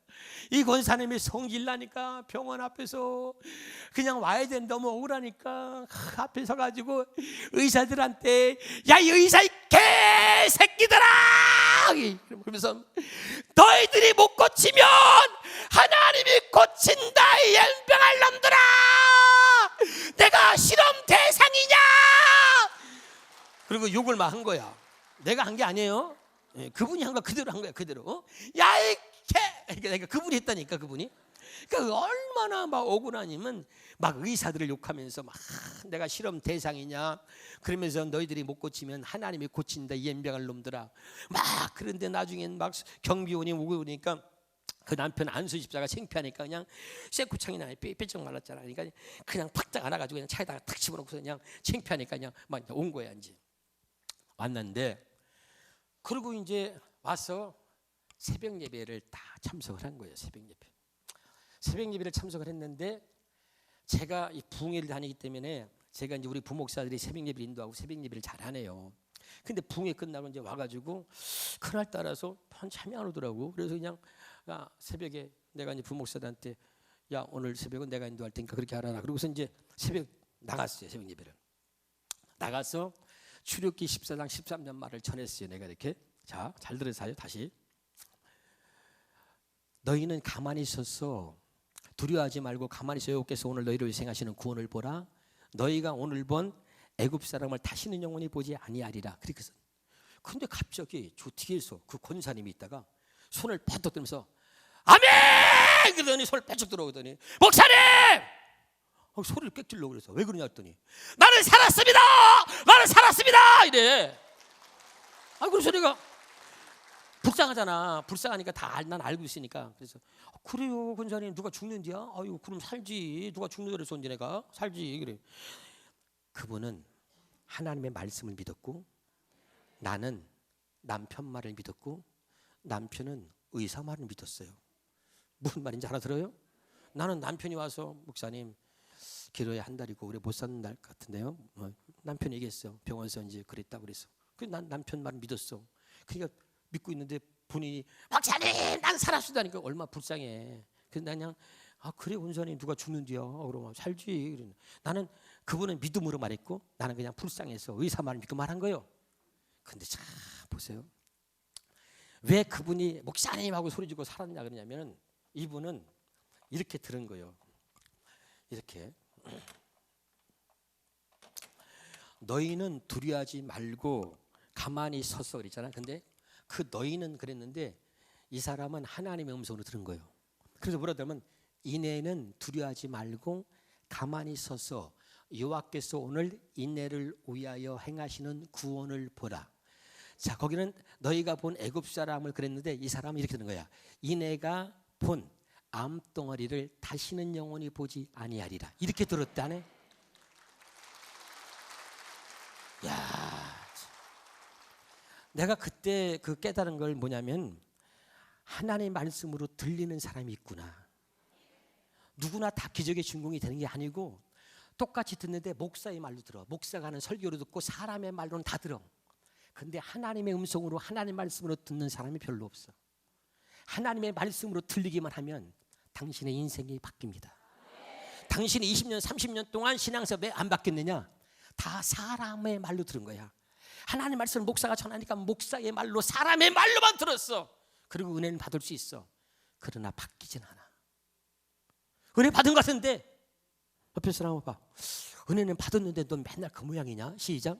Speaker 2: 이 권사님이 성질 나니까 병원 앞에서 그냥 와야 되는데 너무 억울하니까 앞에 서가지고 의사들한테 야 이 의사 이 개새끼들아 그러면서 너희들이 못 고치면 하나님이 고친다 이 연병할 놈들아 내가 실험 대상이냐 그리고 욕을 막 한 거야. 내가 한 게 아니에요. 그분이 한 거 그대로 한 거야 그대로. 야 이 개 그러니까 그분이 했다니까 그분이. 그러니까 얼마나 막 억울하냐면 막 의사들을 욕하면서 막 내가 실험 대상이냐 그러면서 너희들이 못 고치면 하나님이 고친다 이 연병할 놈들아 막 그런데 나중엔 막 경비원이 오고 그러니까 그 남편 안수 집사가 창피하니까 그냥 쇠구창이 나요. 삐쩍 말랐잖아. 그러니까 그냥 탁탁 안아가지고 그냥 차에다가 탁 집어넣고서 그냥 창피하니까 그냥 막 온 거야 이제. 왔는데 그리고 이제 와서 새벽 예배를 다 참석을 한 거예요. 새벽 예배를 참석을 했는데 제가 이 부흥회를 다니기 때문에 제가 이제 우리 부목사들이 새벽 예배를 인도하고 새벽 예배를 잘 하네요. 근데 부흥회 끝나고 이제 와가지고 그날 따라서 잠이 안 오더라고. 그래서 그냥 새벽에 내가 이제 부목사들한테 야 오늘 새벽은 내가 인도할 테니까 그렇게 하라. 그러고서 이제 새벽 나갔어요. 새벽 예배를 나가서 출애굽기 14장 13절 말을 전했어요. 내가 이렇게 잘 들으세요. 다시 너희는 가만히 있어서 두려워하지 말고 가만히 있어 여호와께서 오늘 너희를 위해 행하시는 구원을 보라. 너희가 오늘 본 애굽 사람을 다시는 영원히 보지 아니하리라. 그렇게 해서 근데 갑자기 저 뒤에서 그 권사님이 있다가 손을 뻗어 들면서 아멘! 그러더니 손을 빼쭉 들어오더니 목사님! 소리를 꽥질러 그래서 왜 그러냐 했더니 나는 살았습니다 이래. 그래서 내가 불쌍하잖아. 불쌍하니까 난 알고 있으니까. 그래서 그래요 권사님 누가 죽는지야? 아유 그럼 살지. 누가 죽는 그래서 언제 내가 살지 그래. 그분은 하나님의 말씀을 믿었고 나는 남편 말을 믿었고 남편은 의사 말을 믿었어요. 무슨 말인지 알아들어요? 나는 남편이 와서 목사님 기도에 한 달이고 우리 못 사는 날 같은데요. 남편이 얘기했어. 병원에서 이제 그랬다고 그랬어. 그래서 난 남편 말을 믿었어. 그러니까 믿고 있는데 분이 목사님 난 살았다니까 얼마나 불쌍해. 그래서 난 그냥 그래 원사님 누가 죽는지요? 그러면 살지. 나는 그분은 믿음으로 말했고 나는 그냥 불쌍해서 의사 말을 믿고 말한 거예요. 근데 자 보세요. 왜 그분이 목사님하고 소리지고 살았냐 그러냐면 이분은 이렇게 들은 거예요. 이렇게 너희는 두려워하지 말고 가만히 섰어 그랬잖아. 근데 그 너희는 그랬는데 이 사람은 하나님의 음성으로 들은 거예요. 그래서 뭐라 하면 이내는 두려워하지 말고 가만히 서서 여호와께서 오늘 이내를 위하여 행하시는 구원을 보라. 자 거기는 너희가 본 애굽 사람을 그랬는데 이 사람은 이렇게 되는 거야. 이내가 본 암덩어리를 다시는 영원히 보지 아니하리라. 이렇게 들었다네. 야, 내가 그때 그 깨달은 걸 뭐냐면 하나님의 말씀으로 들리는 사람이 있구나. 누구나 다 기적의 주인공이 되는 게 아니고 똑같이 듣는데 목사의 말로 들어. 목사가 하는 설교로 듣고 사람의 말로는 다 들어. 근데 하나님의 음성으로 하나님의 말씀으로 듣는 사람이 별로 없어. 하나님의 말씀으로 들리기만 하면 당신의 인생이 바뀝니다. 당신이 20년 30년 동안 신앙생활 왜 안 바뀌었느냐? 다 사람의 말로 들은 거야. 하나님 말씀을 목사가 전하니까 목사의 말로 사람의 말로만 들었어. 그리고 은혜는 받을 수 있어. 그러나 바뀌진 않아. 은혜 받은 것 같은데 옆에 사람 봐. 은혜는 받았는데 넌 맨날 그 모양이냐? 시작.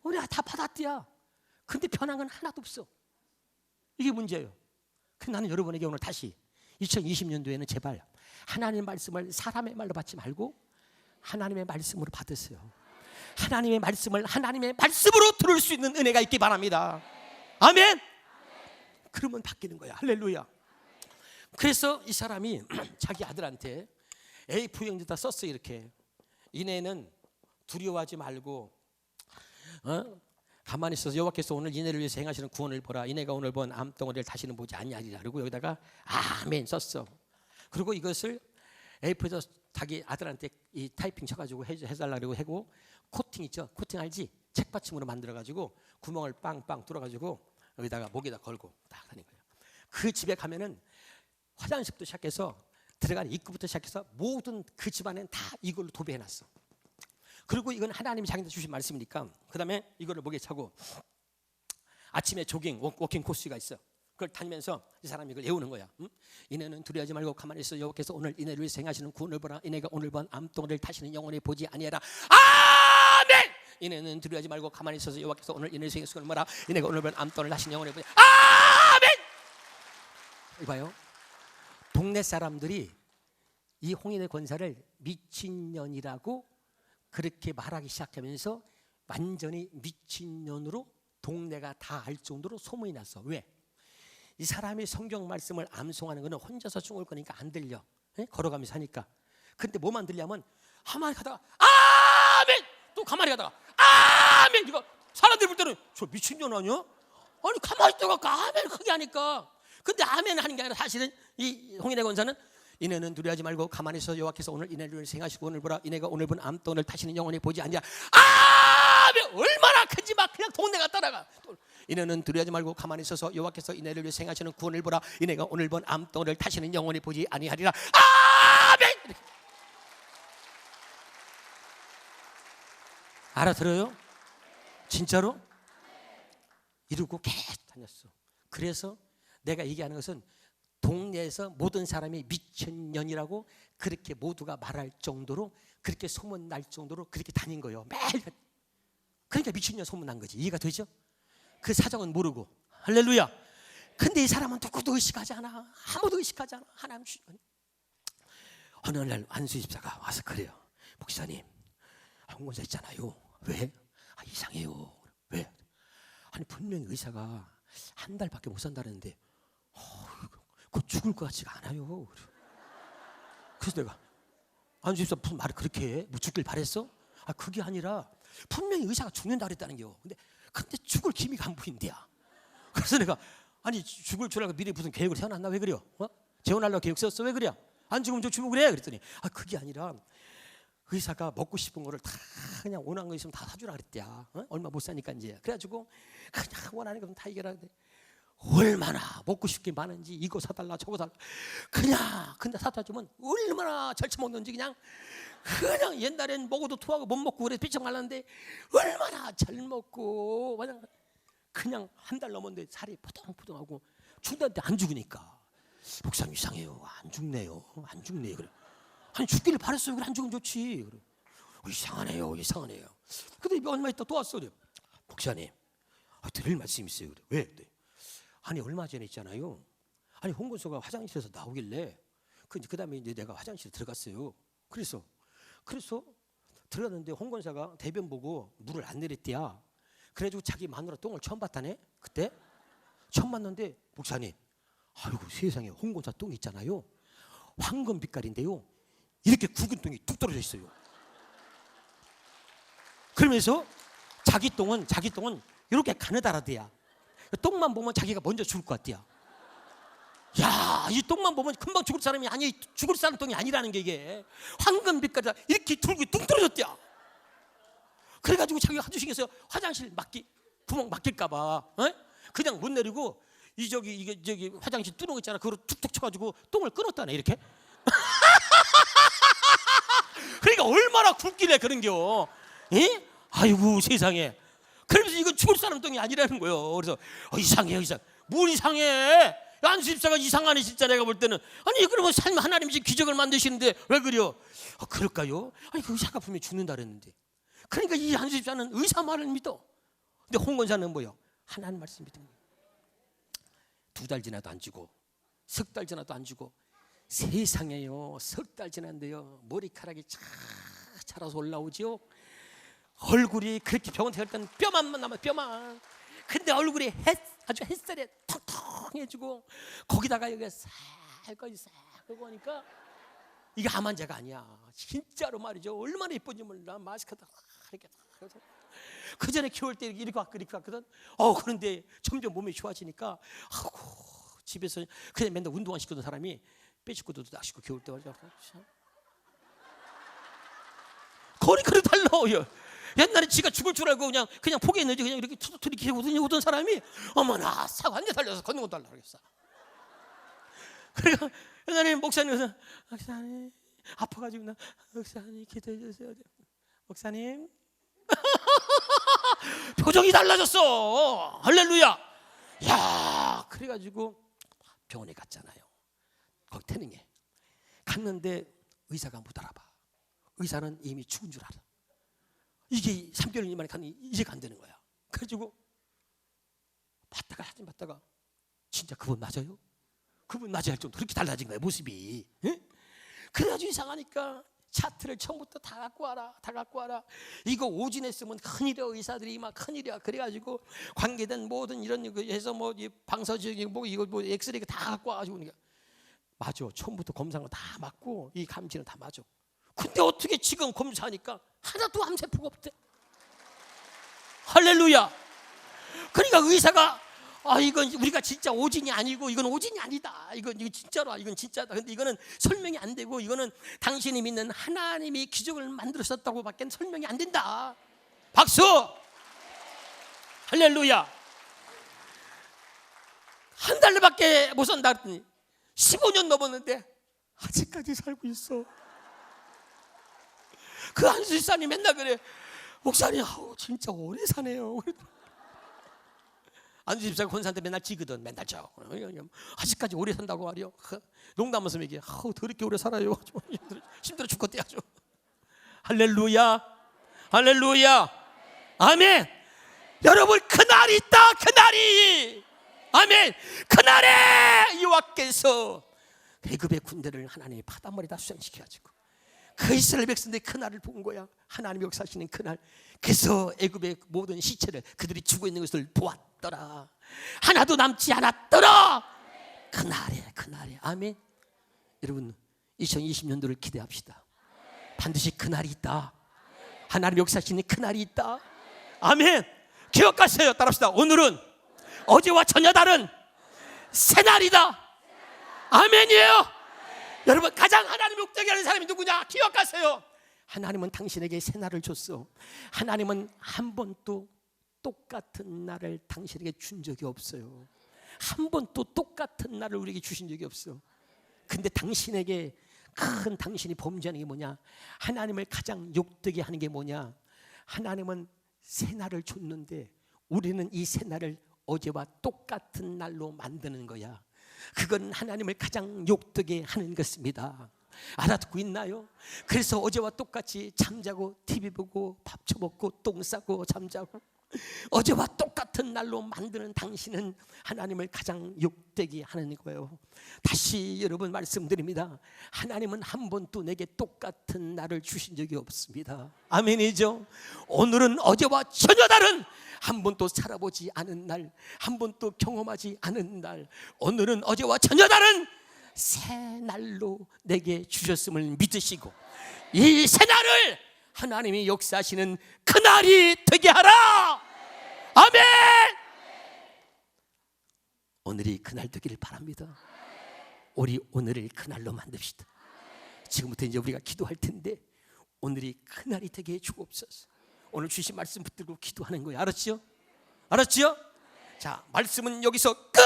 Speaker 2: 은혜 다 받았디야. 근데 변한 건 하나도 없어. 이게 문제예요. 그래서 나는 여러분에게 오늘 다시 2020년도에는 제발 하나님의 말씀을 사람의 말로 받지 말고 하나님의 말씀으로 받으세요. 하나님의 말씀을 하나님의 말씀으로 들을 수 있는 은혜가 있기 바랍니다. 아멘. 그러면 바뀌는 거야. 할렐루야. 그래서 이 사람이 자기 아들한테 A4용지에다 썼어요. 이렇게. 이내는 두려워하지 말고 가만히 있어서 여호와께서 오늘 이내를 위해서 행하시는 구원을 보라. 이내가 오늘 본 암덩어리를 다시는 보지 아니하리라. 그리고 여기다가 아멘 썼어. 그리고 이것을 A4에서 자기 아들한테 이 타이핑 쳐가지고 해달라고 하고 코팅 있죠? 코팅 알지? 책받침으로 만들어가지고 구멍을 빵빵 뚫어가지고 여기다가 목에다 걸고 딱 하는 거예요. 그 집에 가면은 화장실부터 시작해서 들어가는 입구부터 시작해서 모든 그 집안엔 다 이걸로 도배해놨어. 그리고 이건 하나님이 자기한테 주신 말씀이니까 그 다음에 이거를 목에 차고 아침에 조깅 워킹 코스가 있어. 그걸 다니면서 이 사람이 이걸 외우는 거야. 이내는 두려워하지 말고 가만히 있어. 여호와께서 오늘 이내를 위해서 행하시는 구원을 보라. 이내가 오늘 본 암덩어리를 다시는 영원히 보지 아니하라. 아멘. 이내는 두려워하지 말고 가만히 있어서 여호와께서 오늘 이내를 위해서 행하시는 구원을 보라. 이내가 오늘 본 암덩어리를 다시는 영원히 보지 아멘. 이봐요. 동네 사람들이 이 홍인의 권사를 미친년이라고 그렇게 말하기 시작하면서 완전히 미친년으로 동네가 다 알 정도로 소문이 났어. 왜? 이 사람이 성경 말씀을 암송하는 거는 혼자서 중얼 거니까 안 들려. 걸어가면서 하니까. 근데 뭐만 들려면 가만히 가다가 아멘! 또 가만히 가다가 아멘! 이거 사람들이 볼 때는 저 미친년 아니야? 아니 가만히 있다가 아멘 크게 하니까. 근데 아멘 하는 게 아니라 사실은 이 홍인의 권사는 이내는 두려워하지 말고 가만히 있어. 여호와께서 오늘 이내를 행하시고 오늘 보라. 이내가 오늘 본 암덩어리를 다시는 영원히 보지 아니하라. 아멘! 얼마나 큰지 막 그냥 동네가 따라가. 이내는 두려워하지 말고 가만히 있어서 여호와께서 이내를 위해서 행하시는 구원을 보라. 이내가 오늘 본 암덩어리를 다시는 영원히 보지 아니하리라. 아멘! 알아들어요? 진짜로? 이러고 계속 다녔어. 그래서 내가 얘기하는 것은 동네에서 모든 사람이 미친년이라고 그렇게 모두가 말할 정도로 그렇게 소문날 정도로 그렇게 다닌 거예요. 매일. 그러니까 미친년 소문난 거지. 이해가 되죠? 그 사정은 모르고. 할렐루야. 근데 이 사람은 누구도 의식하지 않아. 아무도 의식하지 않아. 하나님 주시는. 어느 날 안수 집사가 와서 그래요. 목사님, 홍권사 있잖아요. 왜? 이상해요. 왜? 아니 분명히 의사가 한 달밖에 못 산다는데 그거 죽을 것 같지가 않아요. 그래서 내가 안수 집사 무슨 말을 그렇게 해? 뭐 죽길 바랬어? 그게 아니라 분명히 의사가 죽는다 그랬다는 게요. 근데 죽을 기미가 안 보인대야. 그래서 내가 아니 죽을 줄 알고 미리 무슨 계획을 세워놨나? 왜 그래요? 재혼하려고 계획 세웠어? 왜 그래? 안 죽으면 저 죽으면 그래? 그랬더니 그게 아니라 의사가 먹고 싶은 거를 다 그냥 원하는 거 있으면 다 사주라 그랬대야. 얼마 못 사니까 이제. 그래가지고 그냥 원하는 거 다 이겨라. 얼마나 먹고 싶게 많은지 이거 사달라 저거 사달라 그냥 근데 사다 주면 얼마나 절쳐 먹는지 그냥 옛날엔 먹어도 토하고 못 먹고 그래 삐쩍말랐는데 얼마나 잘 먹고 그냥 한 달 넘었는데 살이 포동포동하고 죽는데 안 죽으니까 목사님 이상해요. 안 죽네요. 안 죽네요. 그래. 아니 죽기를 바랬어요. 그래 안 죽으면 좋지. 그래. 이상하네요. 이상하네요. 근데 얼마 있다 또 왔어. 그래. 목사님 드릴 말씀이 있어요. 그래. 왜? 그래. 아니 얼마 전에 있잖아요. 아니 홍건소가 화장실에서 나오길래 그 다음에 이제 내가 화장실에 들어갔어요. 그래서 들어갔는데 홍건사가 대변 보고 물을 안 내렸대야. 그래가지고 자기 마누라 똥을 처음 봤다네. 그때 처음 봤는데 목사님, 아이고 세상에 홍건사 똥 있잖아요. 황금 빛깔인데요. 이렇게 굵은 똥이 뚝 떨어져 있어요. 그러면서 자기 똥은 이렇게 가느다라대야. 똥만 보면 자기가 먼저 죽을 것 같대야. 야, 이 똥만 보면 금방 죽을 사람이 아니, 죽을 사람 똥이 아니라는 게 이게 황금빛깔이 이렇게 둥 떨어졌대야. 그래가지고 자기가 한주식에서 화장실 구멍 막힐까봐 그냥 못 내리고 이게 화장실 뚫은 거 있잖아. 그거로 툭툭 쳐가지고 똥을 끊었다네 이렇게. 그러니까 얼마나 굵길래 그런겨. 예? 아이고 세상에. 그러면서 이건 죽을 사람 똥이 아니라는 거예요. 그래서 이상해. 뭘 이상해? 안수집사가 이상하네 진짜. 내가 볼 때는 아니 그러면 하나님이 기적을 만드시는데 왜 그래요? 그럴까요? 아니 그 의사가 분명히 죽는다 그랬는데. 그러니까 이 안수집사는 의사 말을 믿어. 근데 홍건사는 뭐요? 하나님 말씀 믿는 거예요. 2달 지나도 안 죽고 3달 지나도 안 죽고 세상에요 3달 지났는데요 머리카락이 쫙 자라서 올라오지요. 얼굴이 그렇게 병원 데갈 때는 뼈만 남아 뼈만. 근데 얼굴이 아주 햇살에 텅텅해지고 거기다가 여기가 살까지 싹 하고 하니까 이게 암 환자가 아니야. 진짜로 말이죠. 얼마나 예쁜지 몰라. 마스크도 이렇게 해서 그 전에 겨울 때 이렇게 왔거든. 그런데 점점 몸이 좋아지니까 집에서 그냥 맨날 운동 안 시키던 사람이 빼시고도 딱 시고 겨울 때 와서 거리 달라요. 옛날에 지가 죽을 줄 알고 그냥 포기했는지 그냥 이렇게 투투투 이렇게 오던 사람이 어머나 사고 한 대 달려서 걷는 것도 달라 그랬어. 그러니까 옛날에 목사님 아파가지고 목사님 기도해 주세요. 목사님 표정이 달라졌어. 할렐루야. 야, 그래가지고 병원에 갔잖아요. 거기 태능에 갔는데 의사가 못 알아봐. 의사는 이미 죽은 줄 알아. 이게 3개월 만에 갔는데 이제가 안 되는 거야. 그래가지고 사진 봤다가 진짜 그분 맞아요? 그분 맞아야 할 정도로 그렇게 달라진 거야 모습이. 예? 그래가지고 이상하니까 차트를 처음부터 다 갖고 와라. 이거 오진했으면 큰일이야. 의사들이 막 큰일이야. 그래가지고 관계된 모든 이런 거 해서 방사적인 이거 엑스레이 다 갖고 와가지고 맞아. 처음부터 검사한 거 다 맞고 이 감지는 다 맞아. 근데 어떻게 지금 검사하니까 하나도 암세포가 없대. 할렐루야. 그러니까 의사가 이건 우리가 진짜 오진이 아니고 이건 오진이 아니다. 이건 진짜로 이건 진짜다. 근데 이거는 설명이 안 되고 이거는 당신이 믿는 하나님이 기적을 만들었다고밖에 설명이 안 된다. 박수. 할렐루야. 한 달밖에 못 산다 그랬더니 15년 넘었는데 아직까지 살고 있어. 그 안수집사님 맨날 그래. 목사님 진짜 오래 사네요. 안수집사가 권사한테 맨날 지거든. 맨날 아직까지 오래 산다고 말이요. 농담하면서 얘기해. 더럽게 오래 살아요. 힘들어 죽겠대 아주. 할렐루야. 아멘. 여러분 그날이 있다. 그날이. 아멘. 그날에 여호와께서 애굽의 군대를 하나님이 바닷물에 다 수장시켜가지고 그 이스라엘 백성들이 그날을 본 거야. 하나님이 역사하시는 그날. 그래서 애굽의 모든 시체를 그들이 죽어 있는 것을 보았더라. 하나도 남지 않았더라. 그날에. 아멘. 여러분 2020년도를 기대합시다. 반드시 그날이 있다. 하나님 역사하시는 그날이 있다. 아멘. 기억하세요. 따라합시다. 오늘은 어제와 전혀 다른 새날이다. 아멘이에요. 여러분 가장 하나님 욕되게 하는 사람이 누구냐? 기억하세요. 하나님은 당신에게 새날을 줬어. 하나님은 한 번도 똑같은 날을 당신에게 준 적이 없어요. 한 번도 똑같은 날을 우리에게 주신 적이 없어. 근데 당신에게 큰 당신이 범죄하는 게 뭐냐? 하나님을 가장 욕되게 하는 게 뭐냐? 하나님은 새날을 줬는데 우리는 이 새날을 어제와 똑같은 날로 만드는 거야. 그건 하나님을 가장 욕되게 하는 것입니다. 알아듣고 있나요? 그래서 어제와 똑같이 잠자고 TV 보고 밥 처먹고 똥 싸고 잠자고 어제와 똑같은 날로 만드는 당신은 하나님을 가장 욕되게 하는 거예요. 다시 여러분 말씀드립니다. 하나님은 한 번도 내게 똑같은 날을 주신 적이 없습니다. 아멘이죠. 오늘은 어제와 전혀 다른 한 번도 살아보지 않은 날, 한 번도 경험하지 않은 날, 오늘은 어제와 전혀 다른 새 날로 내게 주셨음을 믿으시고 이 새 날을 하나님이 역사하시는 그날이 되게 하라. 아멘. 오늘이 그날 되기를 바랍니다. 우리 오늘을 그날로 만듭시다. 지금부터 이제 우리가 기도할 텐데 오늘이 그날이 되게 해 주옵소서. 오늘 주신 말씀 붙들고 기도하는 거예요. 알았죠? 알았죠? 자, 말씀은 여기서 끝.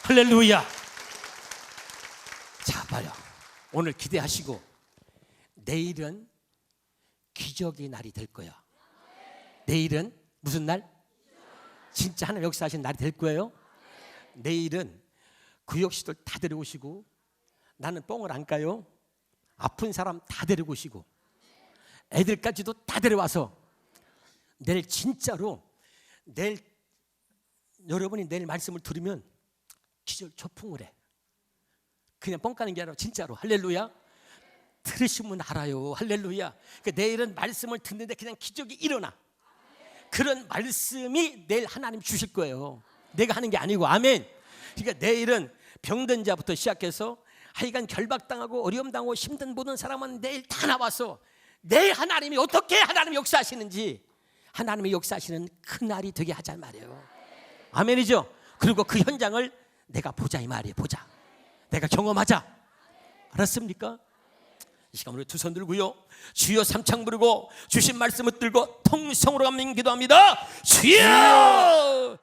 Speaker 2: 할렐루야. 자, 봐요. 오늘 기대하시고 내일은 기적의 날이 될 거야. 내일은 무슨 날? 진짜 하나님 역사하신 날이 될 거예요. 내일은 구역시들 다 데려오시고, 나는 뽕을 안 까요. 아픈 사람 다 데리고 오시고, 애들까지도 다 데려와서 내일 진짜로, 내일 여러분이 내일 말씀을 들으면 기절 초풍을 해. 그냥 뻥 까는 게 아니라 진짜로. 할렐루야. 들으시면 알아요. 할렐루야. 그러니까 내일은 말씀을 듣는데 그냥 기적이 일어나. 그런 말씀이 내일 하나님 주실 거예요. 내가 하는 게 아니고. 아멘. 그러니까 내일은 병든 자부터 시작해서 하여간 결박당하고 어려움당하고 힘든 모든 사람은 내일 다 나와서 내일 하나님이 어떻게 하나님 역사하시는지, 하나님의 역사하시는 그날이 되게 하자 말이에요. 아멘이죠. 그리고 그 현장을 내가 보자 이 말이에요. 보자. 내가 경험하자. 알았습니까? 이 시간 우리 두 손 들고요, 주여 삼창 부르고 주신 말씀을 들고 통성으로 감는 기도합니다. 주여.